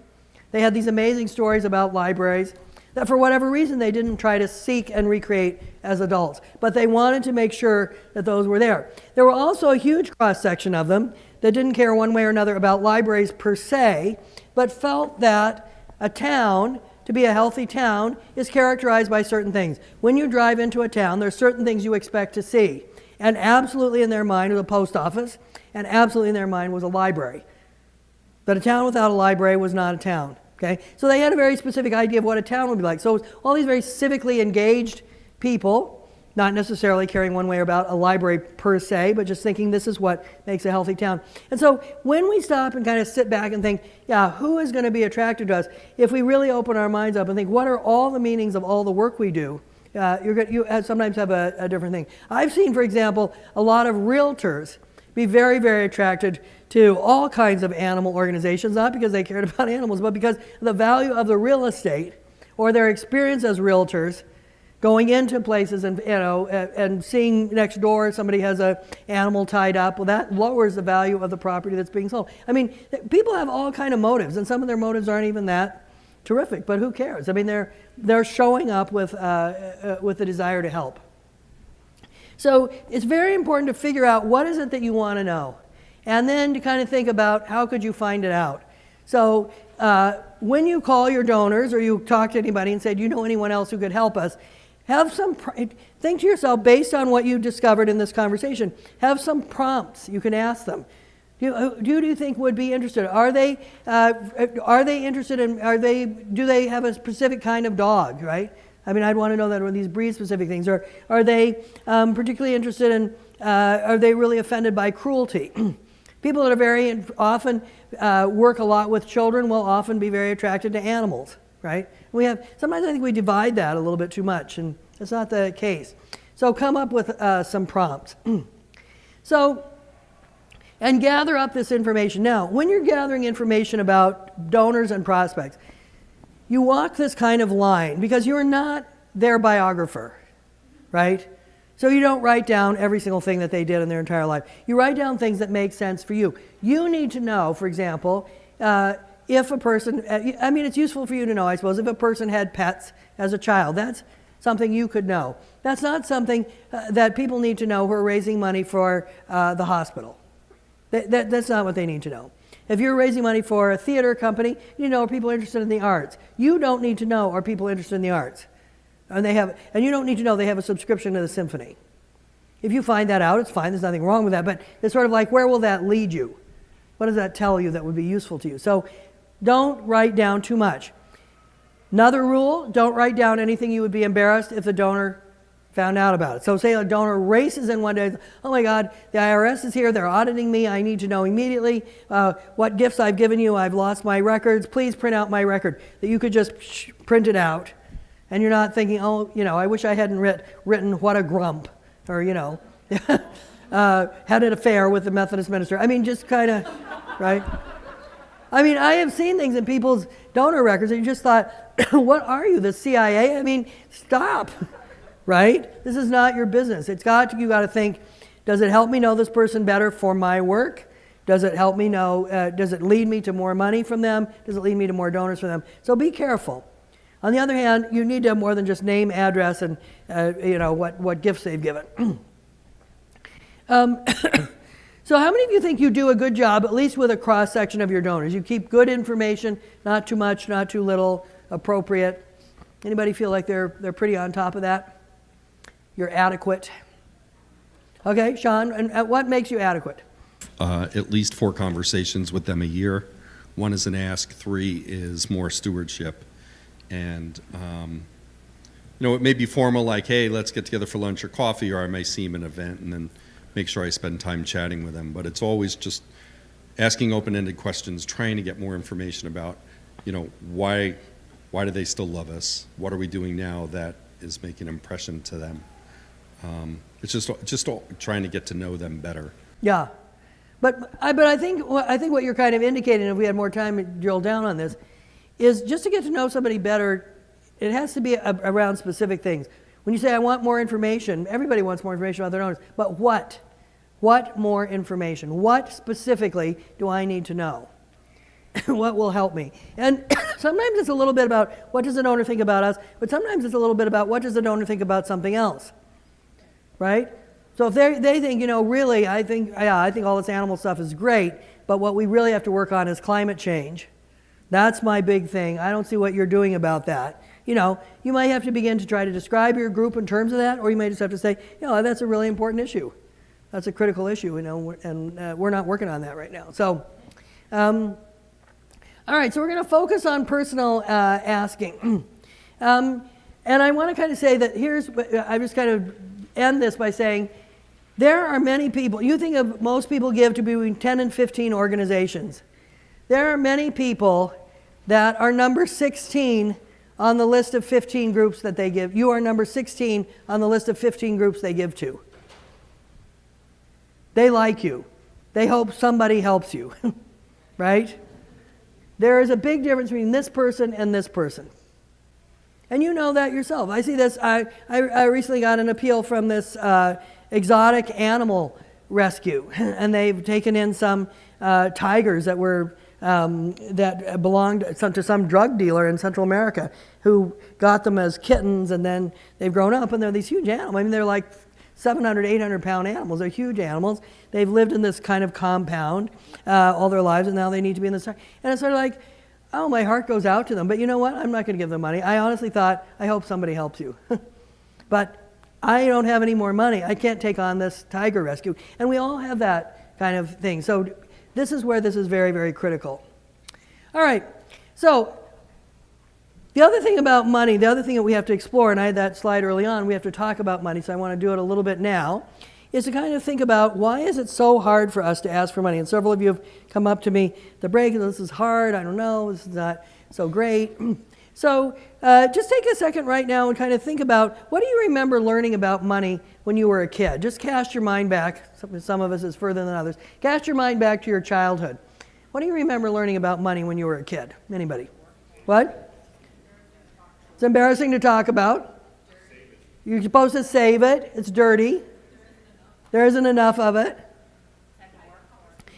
They had these amazing stories about libraries that for whatever reason they didn't try to seek and recreate as adults, but they wanted to make sure that those were there. There were also a huge cross-section of them that didn't care one way or another about libraries per se, but felt that a town, to be a healthy town, is characterized by certain things. When you drive into a town, there are certain things you expect to see, and absolutely in their mind was a post office, and absolutely in their mind was a library. That a town without a library was not a town, okay? So they had a very specific idea of what a town would be like. So all these very civically engaged people, not necessarily caring one way about a library per se, but just thinking this is what makes a healthy town. And so when we stop and kind of sit back and think, yeah, who is going to be attracted to us? If we really open our minds up and think, what are all the meanings of all the work we do? You sometimes have a different thing. I've seen, for example, a lot of realtors be very, very attracted to all kinds of animal organizations, not because they cared about animals, but because of the value of the real estate or their experience as realtors going into places and seeing next door somebody has an animal tied up. Well, that lowers the value of the property that's being sold. I mean, people have all kind of motives, and some of their motives aren't even that terrific, but who cares? I mean, they're showing up with the desire to help. So it's very important to figure out what is it that you want to know, and then to kind of think about how could you find it out. So when you call your donors or you talk to anybody and say, do you know anyone else who could help us, think to yourself, based on what you discovered in this conversation, have some prompts you can ask them. Do you think would be interested? Are they interested in? Do they have a specific kind of dog? Right? I mean, I'd want to know that, or these breed-specific things. Or are they particularly interested in? Are they really offended by cruelty? People that are very often work a lot with children will often be very attracted to animals. Right? Sometimes I think we divide that a little bit too much, and that's not the case. So come up with some prompts. So and gather up this information. Now, when you're gathering information about donors and prospects, you walk this kind of line because you're not their biographer, right? So you don't write down every single thing that they did in their entire life. You write down things that make sense for you. You need to know, for example, if a person, I mean, it's useful for you to know, I suppose, if a person had pets as a child. That's something you could know. That's not something that people need to know who are raising money for the hospital. That's not what they need to know. If you're raising money for a theater company, you need to know are people interested in the arts. You don't need to know are people interested in the arts. And you don't need to know they have a subscription to the symphony. If you find that out, it's fine. There's nothing wrong with that. But it's sort of like, where will that lead you? What does that tell you that would be useful to you? So don't write down too much. Another rule, don't write down anything you would be embarrassed if the donor found out about it. So say a donor races in one day, oh my God, the IRS is here, they're auditing me, I need to know immediately what gifts I've given you, I've lost my records, please print out my record. That you could just print it out, and you're not thinking, oh, I wish I hadn't written what a grump, or, had an affair with the Methodist minister. I mean, just kind of, right? I mean, I have seen things in people's donor records and you just thought, what are you, the CIA? I mean, stop. Right? This is not your business. You got to think, does it help me know this person better for my work? Does it help me know, does it lead me to more money from them? Does it lead me to more donors from them? So be careful. On the other hand, you need to have more than just name, address, and what gifts they've given. So how many of you think you do a good job, at least with a cross-section of your donors? You keep good information, not too much, not too little, appropriate. Anybody feel like they're pretty on top of that? You're adequate. Okay, Sean, and what makes you adequate? At least 4 conversations with them a year. 1 is an ask, 3 is more stewardship. And, it may be formal, like, hey, let's get together for lunch or coffee, or I may see them at an event and then make sure I spend time chatting with them. But it's always just asking open-ended questions, trying to get more information about, why do they still love us? What are we doing now that is making an impression to them? It's just trying to get to know them better. Yeah, but I think what you're kind of indicating, if we had more time to drill down on this, is just to get to know somebody better. It has to be around specific things. When you say I want more information, everybody wants more information about their donors. But what? What more information? What specifically do I need to know? What will help me? And sometimes it's a little bit about what does the donor think about us, but sometimes it's a little bit about what does the donor think about something else, right? So if they think, really, I think all this animal stuff is great, but what we really have to work on is climate change. That's my big thing. I don't see what you're doing about that. You might have to begin to try to describe your group in terms of that, or you may just have to say, that's a really important issue. That's a critical issue, and we're not working on that right now. So, all right, so we're going to focus on personal asking. And I want to kind of say that I just kind of end this by saying, there are many people, you think of most people give to between 10 and 15 organizations. There are many people that are number 16 on the list of 15 groups that they give. You are number 16 on the list of 15 groups they give to. They like you. They hope somebody helps you, right? There is a big difference between this person and this person. And you know that yourself. I see this. I recently got an appeal from this exotic animal rescue, and they've taken in some tigers that were that belonged to some drug dealer in Central America who got them as kittens, and then they've grown up, and they're these huge animals. I mean, they're like 700, 800-pound animals. They're huge animals. They've lived in this kind of compound all their lives, and now they need to be in this. And it's sort of like, oh, my heart goes out to them. But you know what? I'm not going to give them money. I honestly thought, I hope somebody helps you. But I don't have any more money. I can't take on this tiger rescue. And we all have that kind of thing. So this is where this is very, very critical. All right. So the other thing about money, the other thing that we have to explore, and I had that slide early on, we have to talk about money, so I want to do it a little bit now, is to kind of think about why is it so hard for us to ask for money? And several of you have come up to me, the break, this is hard, I don't know, this is not so great. So just take a second right now and kind of think about, what do you remember learning about money when you were a kid? Just cast your mind back. Some of us is further than others. Cast your mind back to your childhood. What do you remember learning about money when you were a kid? Anybody? What? It's embarrassing to talk about. You're supposed to save it. It's dirty. There isn't enough of it.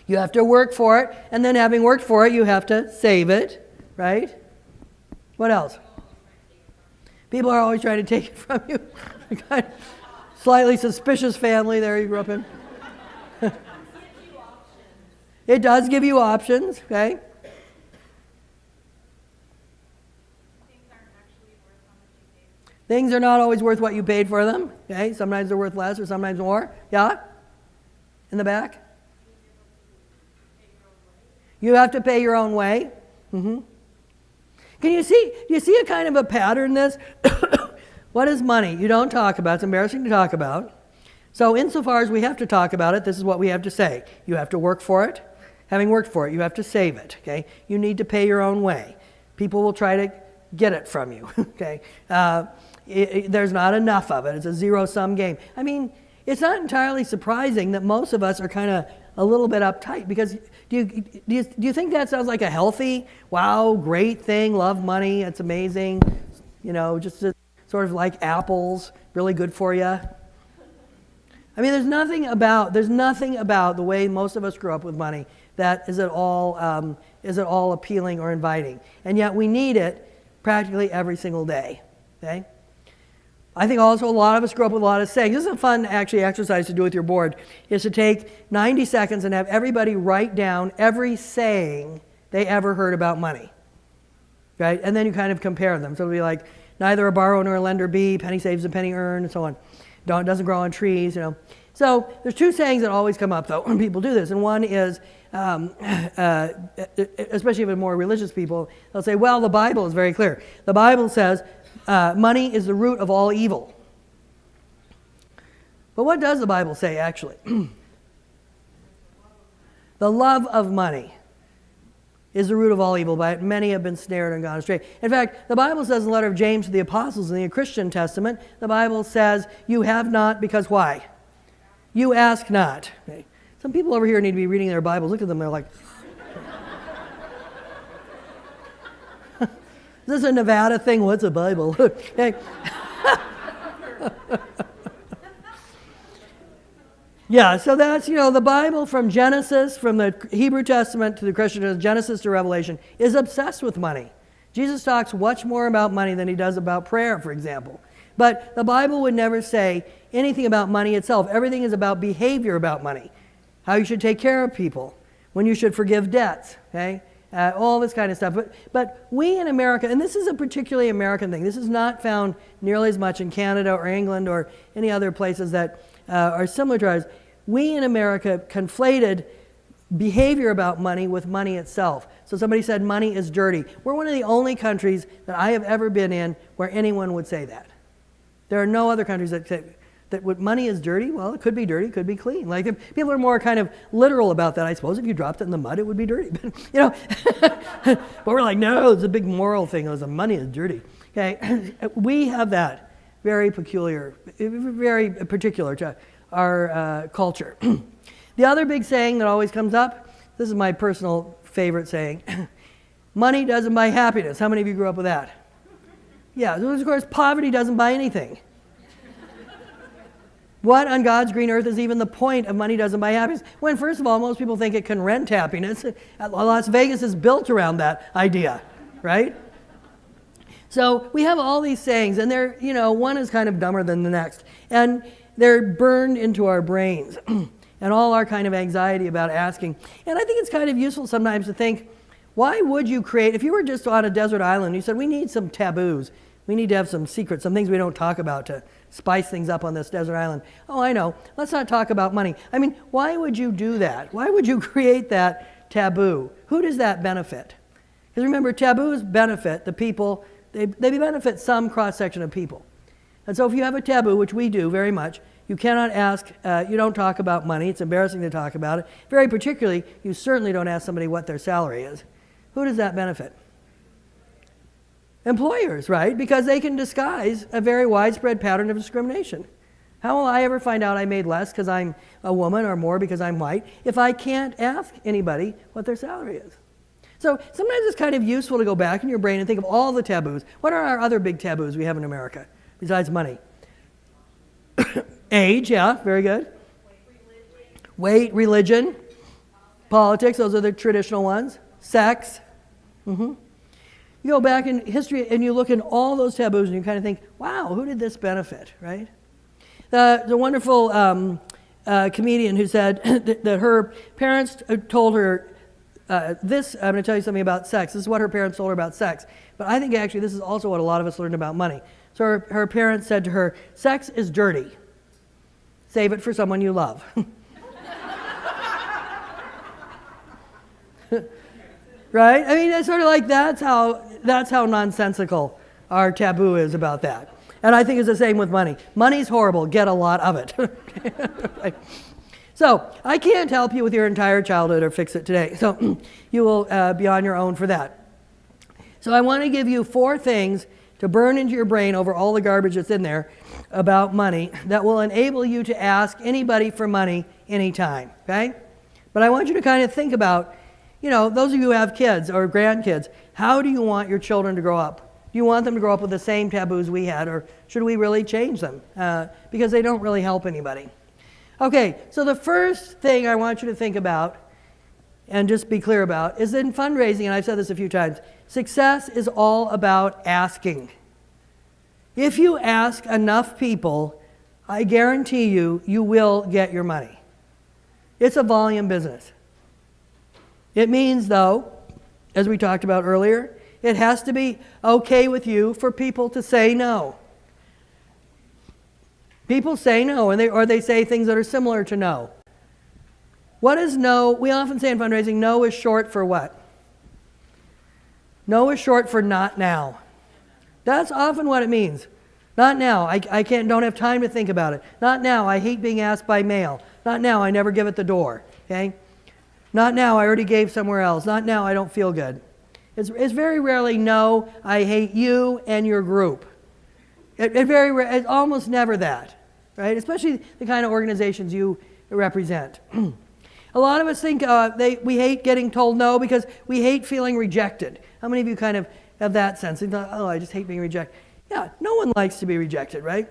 You have to work for it. And then having worked for it, you have to save it. Right? What else? People are always trying to take it from you. Kind of slightly suspicious family there you grew up in. It does give you options, okay? Things are not always worth what you paid for them, okay? Sometimes they're worth less or sometimes more. Yeah? In the back? You have to pay your own way. Mm-hmm. Do you see a kind of a pattern in this? What is money? You don't talk about it. It's embarrassing to talk about. So insofar as we have to talk about it, this is what we have to say. You have to work for it. Having worked for it, you have to save it, okay? You need to pay your own way. People will try to get it from you, okay? There's not enough of it. It's a zero-sum game. I mean, it's not entirely surprising that most of us are kind of a little bit uptight, because do you think that sounds like a healthy, wow, great thing, love money, it's amazing, just sort of like apples, really good for you? I mean, there's nothing about the way most of us grew up with money that is at all appealing or inviting, and yet we need it practically every single day. Okay. I think also a lot of us grew up with a lot of sayings. This is a fun actually exercise to do with your board, is to take 90 seconds and have everybody write down every saying they ever heard about money. Right? And then you kind of compare them. So it'll be like, neither a borrower nor a lender be, penny saves a penny earned, and so on. Doesn't grow on trees, So there's two sayings that always come up, though, when people do this. And one is, especially even more religious people, they'll say, well, the Bible is very clear. The Bible says, money is the root of all evil. But what does the Bible say, actually? The love of money is the root of all evil. By it many have been snared and gone astray. In fact, the Bible says in the letter of James to the apostles in the Christian Testament, the Bible says, you have not because why? You ask not. Okay. Some people over here need to be reading their Bibles. Look at them, they're like... Is this a Nevada thing? What's a Bible? Okay. Yeah, so that's, the Bible from Genesis, from the Hebrew Testament to the Christian, Genesis to Revelation, is obsessed with money. Jesus talks much more about money than he does about prayer, for example. But the Bible would never say anything about money itself. Everything is about behavior about money, how you should take care of people, when you should forgive debts, okay? All this kind of stuff. But we in America, and this is a particularly American thing, this is not found nearly as much in Canada or England or any other places that are similar to ours. We in America conflated behavior about money with money itself. So somebody said money is dirty. We're one of the only countries that I have ever been in where anyone would say that. There are no other countries that say that what money is dirty. Well, it could be dirty, it could be clean. Like, people are more kind of literal about that. I suppose if you dropped it in the mud, it would be dirty. But, but we're like, no, it's a big moral thing. The money is dirty. Okay, we have that very particular to our culture. The other big saying that always comes up, this is my personal favorite saying, money doesn't buy happiness. How many of you grew up with that? Yeah, of course, poverty doesn't buy anything. What on God's green earth is even the point of money doesn't buy happiness? When, first of all, most people think it can rent happiness. Las Vegas is built around that idea, right? So we have all these sayings, and they're, one is kind of dumber than the next. And they're burned into our brains and all our kind of anxiety about asking. And I think it's kind of useful sometimes to think, why would you create, if you were just on a desert island, you said, we need some taboos. We need to have some secrets, some things we don't talk about to spice things up on this desert island. Oh, I know. Let's not talk about money. I mean, why would you do that? Why would you create that taboo? Who does that benefit? Because remember, taboos benefit the people. They benefit some cross-section of people. And so if you have a taboo, which we do very much, you cannot ask, you don't talk about money. It's embarrassing to talk about it. Very particularly, you certainly don't ask somebody what their salary is. Who does that benefit? Employers, right? Because they can disguise a very widespread pattern of discrimination. How will I ever find out I made less because I'm a woman or more because I'm white if I can't ask anybody what their salary is? So sometimes it's kind of useful to go back in your brain and think of all the taboos. What are our other big taboos we have in America besides money? Age, yeah, very good. Weight, religion, politics, those are the traditional ones. Sex. You go back in history and you look in all those taboos and you kind of think, wow, who did this benefit, right? The wonderful comedian who said that her parents told her this, I'm going to tell you something about sex. This is what her parents told her about sex. But I think actually this is also what a lot of us learned about money. So her parents said to her, sex is dirty. Save it for someone you love. Right? I mean, it's sort of like that's how nonsensical our taboo is about that. And I think it's the same with money. Money's horrible. Get a lot of it. Right? So I can't help you with your entire childhood or fix it today. So you will be on your own for that. So I want to give you 4 things to burn into your brain over all the garbage that's in there about money that will enable you to ask anybody for money anytime, okay? But I want you to kind of think about, those of you who have kids or grandkids, how do you want your children to grow up? Do you want them to grow up with the same taboos we had, or should we really change them? Because they don't really help anybody. Okay, so the first thing I want you to think about, and just be clear about, is in fundraising, and I've said this a few times, success is all about asking. If you ask enough people, I guarantee you, you will get your money. It's a volume business. It means, though, as we talked about earlier, it has to be okay with you for people to say no. People say no, or they say things that are similar to no. What is no? We often say in fundraising, no is short for what? No is short for not now. That's often what it means. Not now. I don't have time to think about it. Not now. I hate being asked by mail. Not now. I never give at the door. Okay? Not now. I already gave somewhere else. Not now. I don't feel good. It's very rarely no. I hate you and your group. It's almost never that, right? Especially the kind of organizations you represent. A lot of us think we hate getting told no because we hate feeling rejected. How many of you kind of have that sense? Oh, I just hate being rejected. Yeah, no one likes to be rejected, right?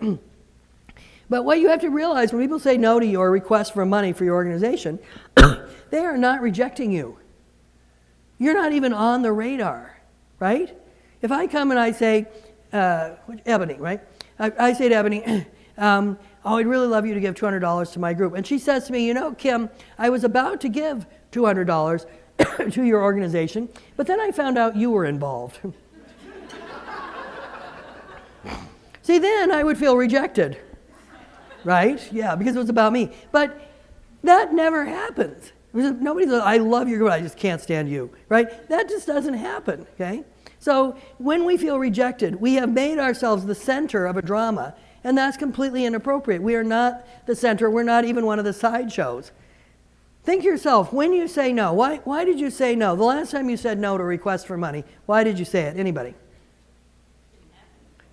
But what you have to realize when people say no to you or request for money for your organization, they are not rejecting you. You're not even on the radar, right? If I come and I say, Ebony, right? I say to Ebony, oh, I'd really love you to give $200 to my group. And she says to me, Kim, I was about to give $200 to your organization, but then I found out you were involved. See, then I would feel rejected, right? Yeah, because it was about me. But that never happens. Nobody says, I love your group, I just can't stand you, right? That just doesn't happen, okay? So when we feel rejected, we have made ourselves the center of a drama, and that's completely inappropriate. We are not the center. We're not even one of the sideshows. Think to yourself, when you say no, why did you say no? The last time you said no to a request for money, why did you say it? Anybody?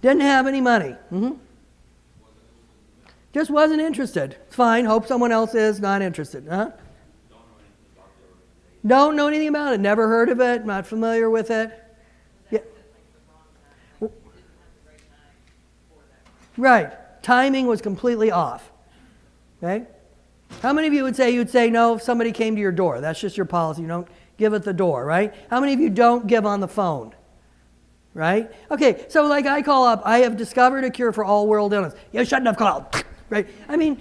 Didn't have any money. Just wasn't interested. It's fine. Hope someone else is not interested. Don't know anything about it. Never heard of it. Not familiar with it. Yeah. Right. Timing was completely off. Okay? How many of you would say you'd say no if somebody came to your door? That's just your policy. You don't give at the door, right? How many of you don't give on the phone? Right? Okay, so like I call up, I have discovered a cure for all world illness. You shouldn't have called. Right? I mean,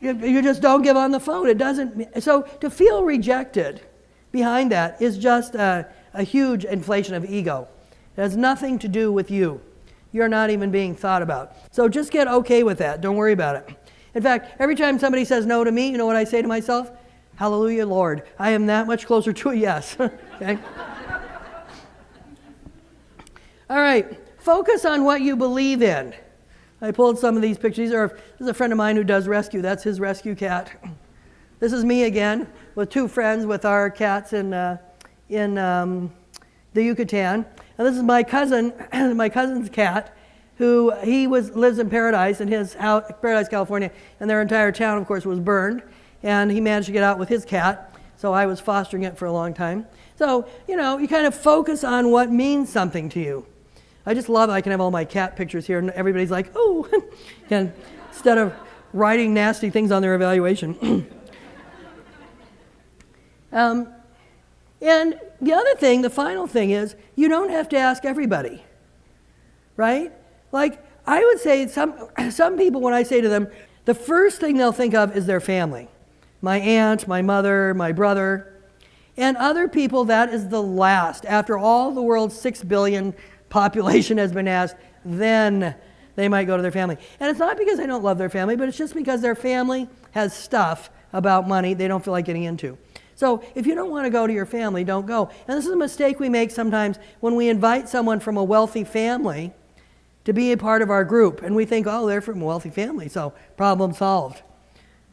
you just don't give on the phone. It doesn't. So to feel rejected behind that is just a huge inflation of ego. It has nothing to do with you. You're not even being thought about. So just get okay with that. Don't worry about it. In fact, every time somebody says no to me, you know what I say to myself? Hallelujah, Lord. I am that much closer to a yes. Okay? All right. Focus on what you believe in. I pulled some of these pictures. This is a friend of mine who does rescue. That's his rescue cat. This is me again with 2 friends with our cats in the Yucatan. And And this is my cousin, my cousin's cat, who lives in Paradise, in his house, Paradise, California, and their entire town, of course, was burned. And he managed to get out with his cat, so I was fostering it for a long time. So, you know, you kind of focus on what means something to you. I just love it. I can have all my cat pictures here, and everybody's like, oh, and instead of writing nasty things on their evaluation. And the other thing, the final thing is, you don't have to ask everybody, right? Like, I would say some people, when I say to them, the first thing they'll think of is their family. My aunt, my mother, my brother. And other people, that is the last. After all the world's 6 billion population has been asked, then they might go to their family. And it's not because they don't love their family, but it's just because their family has stuff about money they don't feel like getting into. So if you don't want to go to your family, don't go. And this is a mistake we make sometimes when we invite someone from a wealthy family to be a part of our group. And we think, oh, they're from a wealthy family, so problem solved.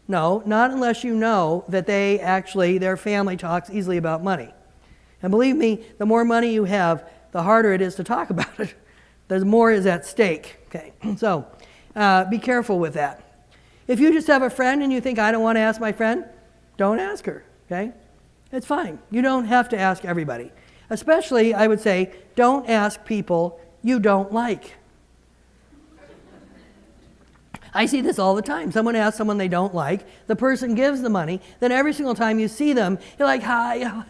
No, not unless you know that their family talks easily about money. And believe me, the more money you have, the harder it is to talk about it. The more is at stake. Okay, so be careful with that. If you just have a friend and you think, I don't want to ask my friend, don't ask her, okay? It's fine. You don't have to ask everybody. Especially, I would say, don't ask people you don't like. I see this all the time. Someone asks someone they don't like, the person gives the money, then every single time you see them, you're like, hi,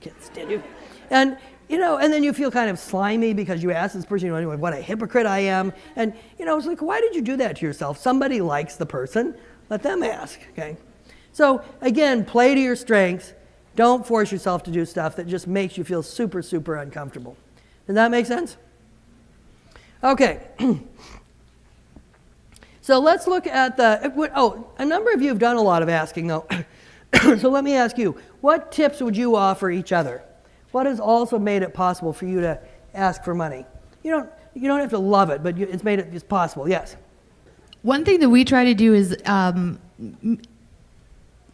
can't stand you. And, you know, and then you feel kind of slimy because you asked this person, you know, what a hypocrite I am. And, you know, it's like, why did you do that to yourself? Somebody likes the person, let them ask, okay? So, again, play to your strengths. Don't force yourself to do stuff that just makes you feel super, super uncomfortable. Does that make sense? Okay. So let's look at a number of you have done a lot of asking, though. So let me ask you, what tips would you offer each other? What has also made it possible for you to ask for money? You don't have to love it, but it's possible, yes. One thing that we try to do is, a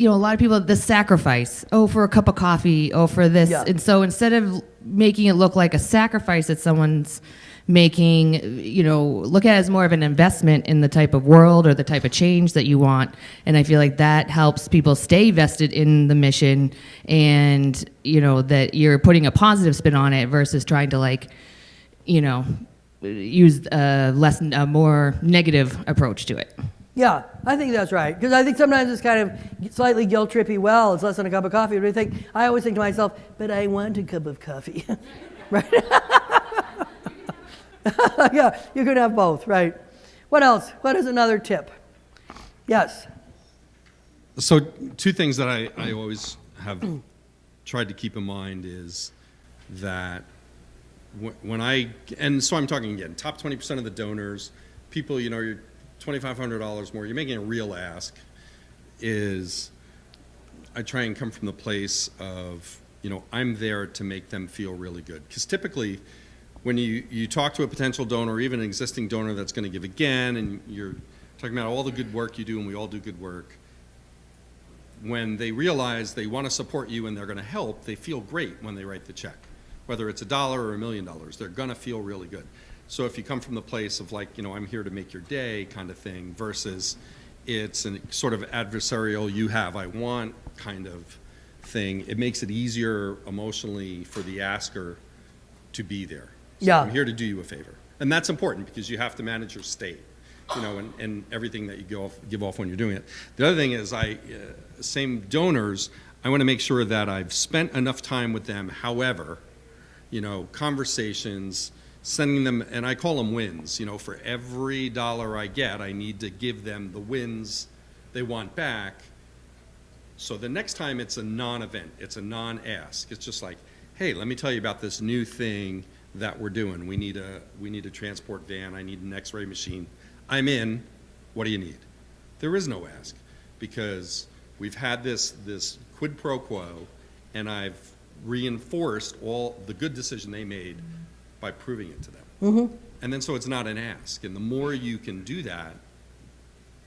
lot of people, the sacrifice, for a cup of coffee, for this. Yeah. And so instead of making it look like a sacrifice that someone's making, look at it as more of an investment in the type of world or the type of change that you want. And I feel like that helps people stay vested in the mission and, that you're putting a positive spin on it versus trying to use a more negative approach to it. Yeah, I think that's right. Because I think sometimes it's kind of slightly guilt-trippy, well, it's less than a cup of coffee. But I always think to myself, but I want a cup of coffee. Right? Yeah, you could have both, right? What else? What is another tip? Yes. So 2 things that I always have tried to keep in mind is that so I'm talking again, top 20% of the donors, people, you're $2,500 more, you're making a real ask, is I try and come from the place of, I'm there to make them feel really good. Because typically, when you talk to a potential donor, or even an existing donor that's going to give again, and you're talking about all the good work you do, and we all do good work, when they realize they want to support you and they're going to help, they feel great when they write the check. Whether it's $1 or $1 million, they're going to feel really good. So if you come from the place of I'm here to make your day kind of thing, versus it's a sort of adversarial, I want kind of thing, it makes it easier emotionally for the asker to be there. So Yeah. I'm here to do you a favor. And that's important because you have to manage your state, and everything that you give off when you're doing it. The other thing is same donors, I want to make sure that I've spent enough time with them. However, conversations, sending them, and I call them wins. For every dollar I get, I need to give them the wins they want back. So the next time it's a non-event, it's a non-ask. It's just like, hey, let me tell you about this new thing that we're doing. We need a transport van. I need an X-ray machine. I'm in. What do you need? There is no ask because we've had this quid pro quo, and I've reinforced all the good decision they made by proving it to them. Mm-hmm. And then so it's not an ask. And the more you can do that,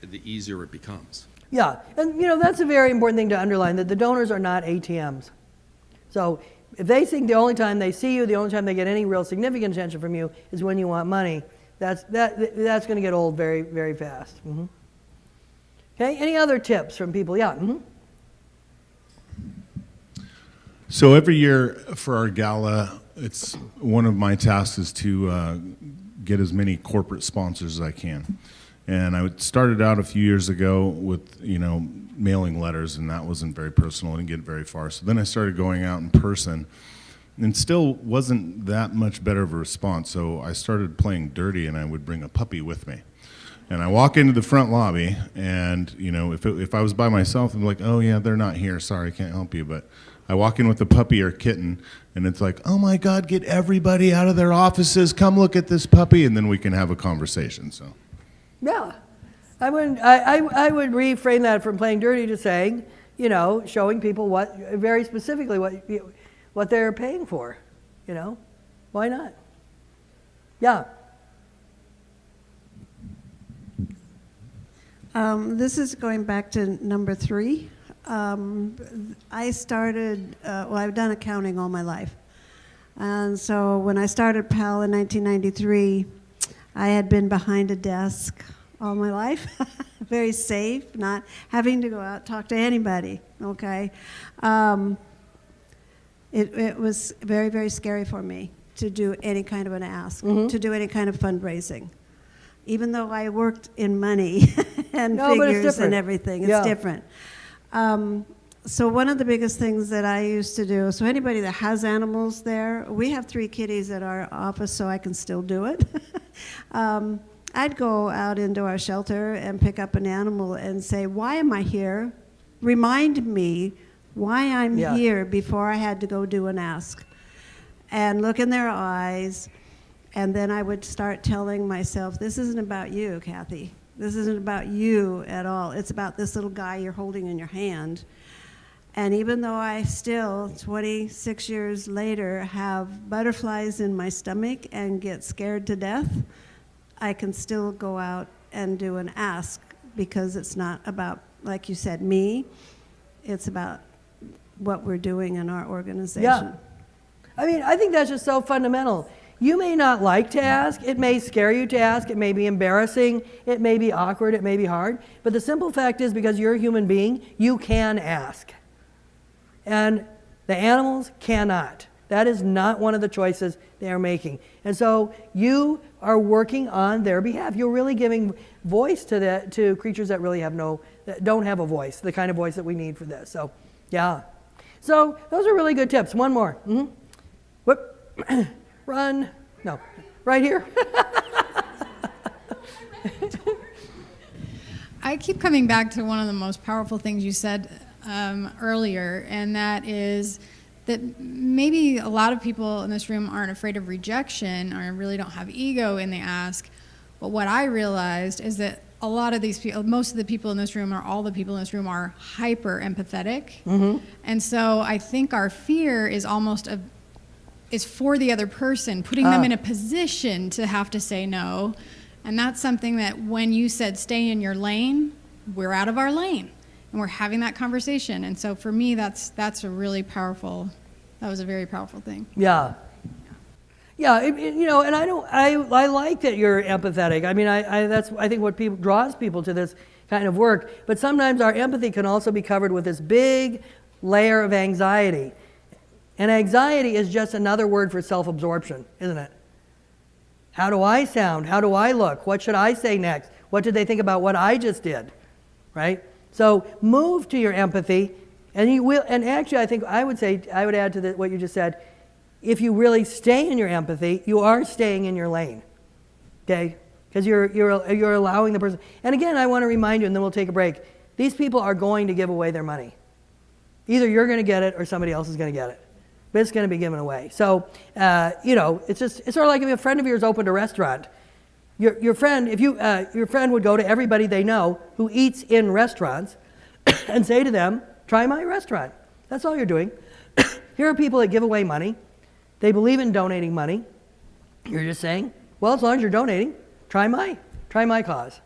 the easier it becomes. Yeah, and that's a very important thing to underline, that the donors are not ATMs. So if they think the only time they see you, the only time they get any real significant attention from you is when you want money, that's going to get old very, very fast. Okay, any other tips from people? Yeah. So every year for our gala, it's one of my tasks is to get as many corporate sponsors as I can. And I started out a few years ago with, mailing letters, and that wasn't very personal. I didn't get very far. So then I started going out in person, and still wasn't that much better of a response. So I started playing dirty, and I would bring a puppy with me. And I walk into the front lobby, and if I was by myself, I'm like, oh yeah, they're not here. Sorry, can't help you. But I walk in with a puppy or kitten, and it's like, oh my God, get everybody out of their offices. Come look at this puppy, and then we can have a conversation. So. Yeah, I would reframe that from playing dirty to saying, showing people very specifically what they're paying for. Why not? Yeah. This is going back to number 3. I started, I've done accounting all my life. And so when I started PAL in 1993, I had been behind a desk all my life, very safe, not having to go out talk to anybody, okay? It was very, very scary for me to do any kind of an ask, to do any kind of fundraising. Even though I worked in money and figures and everything, it's different. So one of the biggest things that I used to do, so anybody that has animals there, we have 3 kitties at our office, so I can still do it. I'd go out into our shelter and pick up an animal and say, why am I here? Remind me why I'm here before I had to go do an ask. And look in their eyes, and then I would start telling myself, this isn't about you, Kathy. This isn't about you at all. It's about this little guy you're holding in your hand. And even though I still, 26 years later, have butterflies in my stomach and get scared to death, I can still go out and do an ask, because it's not about, like you said, me. It's about what we're doing in our organization. Yeah. I think that's just so fundamental. You may not like to ask. It may scare you to ask. It may be embarrassing. It may be awkward. It may be hard. But the simple fact is, because you're a human being, you can ask. And the animals cannot. That is not one of the choices they are making. And so you are working on their behalf. You're really giving voice to creatures that really that don't have a voice, the kind of voice that we need for this. So, yeah. So those are really good tips. One more. Whoop. Run. No. Right here. I keep coming back to one of the most powerful things you said earlier, and that is that maybe a lot of people in this room aren't afraid of rejection or really don't have ego in the ask. But what I realized is that a lot of these people, most of the people in this room, or all the people in this room, are hyper empathetic. And so I think our fear is almost is for the other person, putting them in a position to have to say no. And that's something that when you said stay in your lane, we're out of our lane. And we're having that conversation. And so for me, that was a very powerful thing. Yeah. Yeah, and I like that you're empathetic. That's I think what draws people to this kind of work. But sometimes our empathy can also be covered with this big layer of anxiety. And anxiety is just another word for self-absorption, isn't it? How do I sound? How do I look? What should I say next? What did they think about what I just did? Right? So move to your empathy, and you will. And actually, I would add to what you just said. If you really stay in your empathy, you are staying in your lane. Okay? Because you're allowing the person. And again, I want to remind you, and then we'll take a break. These people are going to give away their money. Either you're going to get it or somebody else is going to get it. But it's going to be given away. So, it's sort of like if a friend of yours opened a restaurant. Your friend would go to everybody they know who eats in restaurants and say to them, try my restaurant. That's all you're doing. Here are people that give away money. They believe in donating money. You're just saying, well, as long as you're donating, try my cause.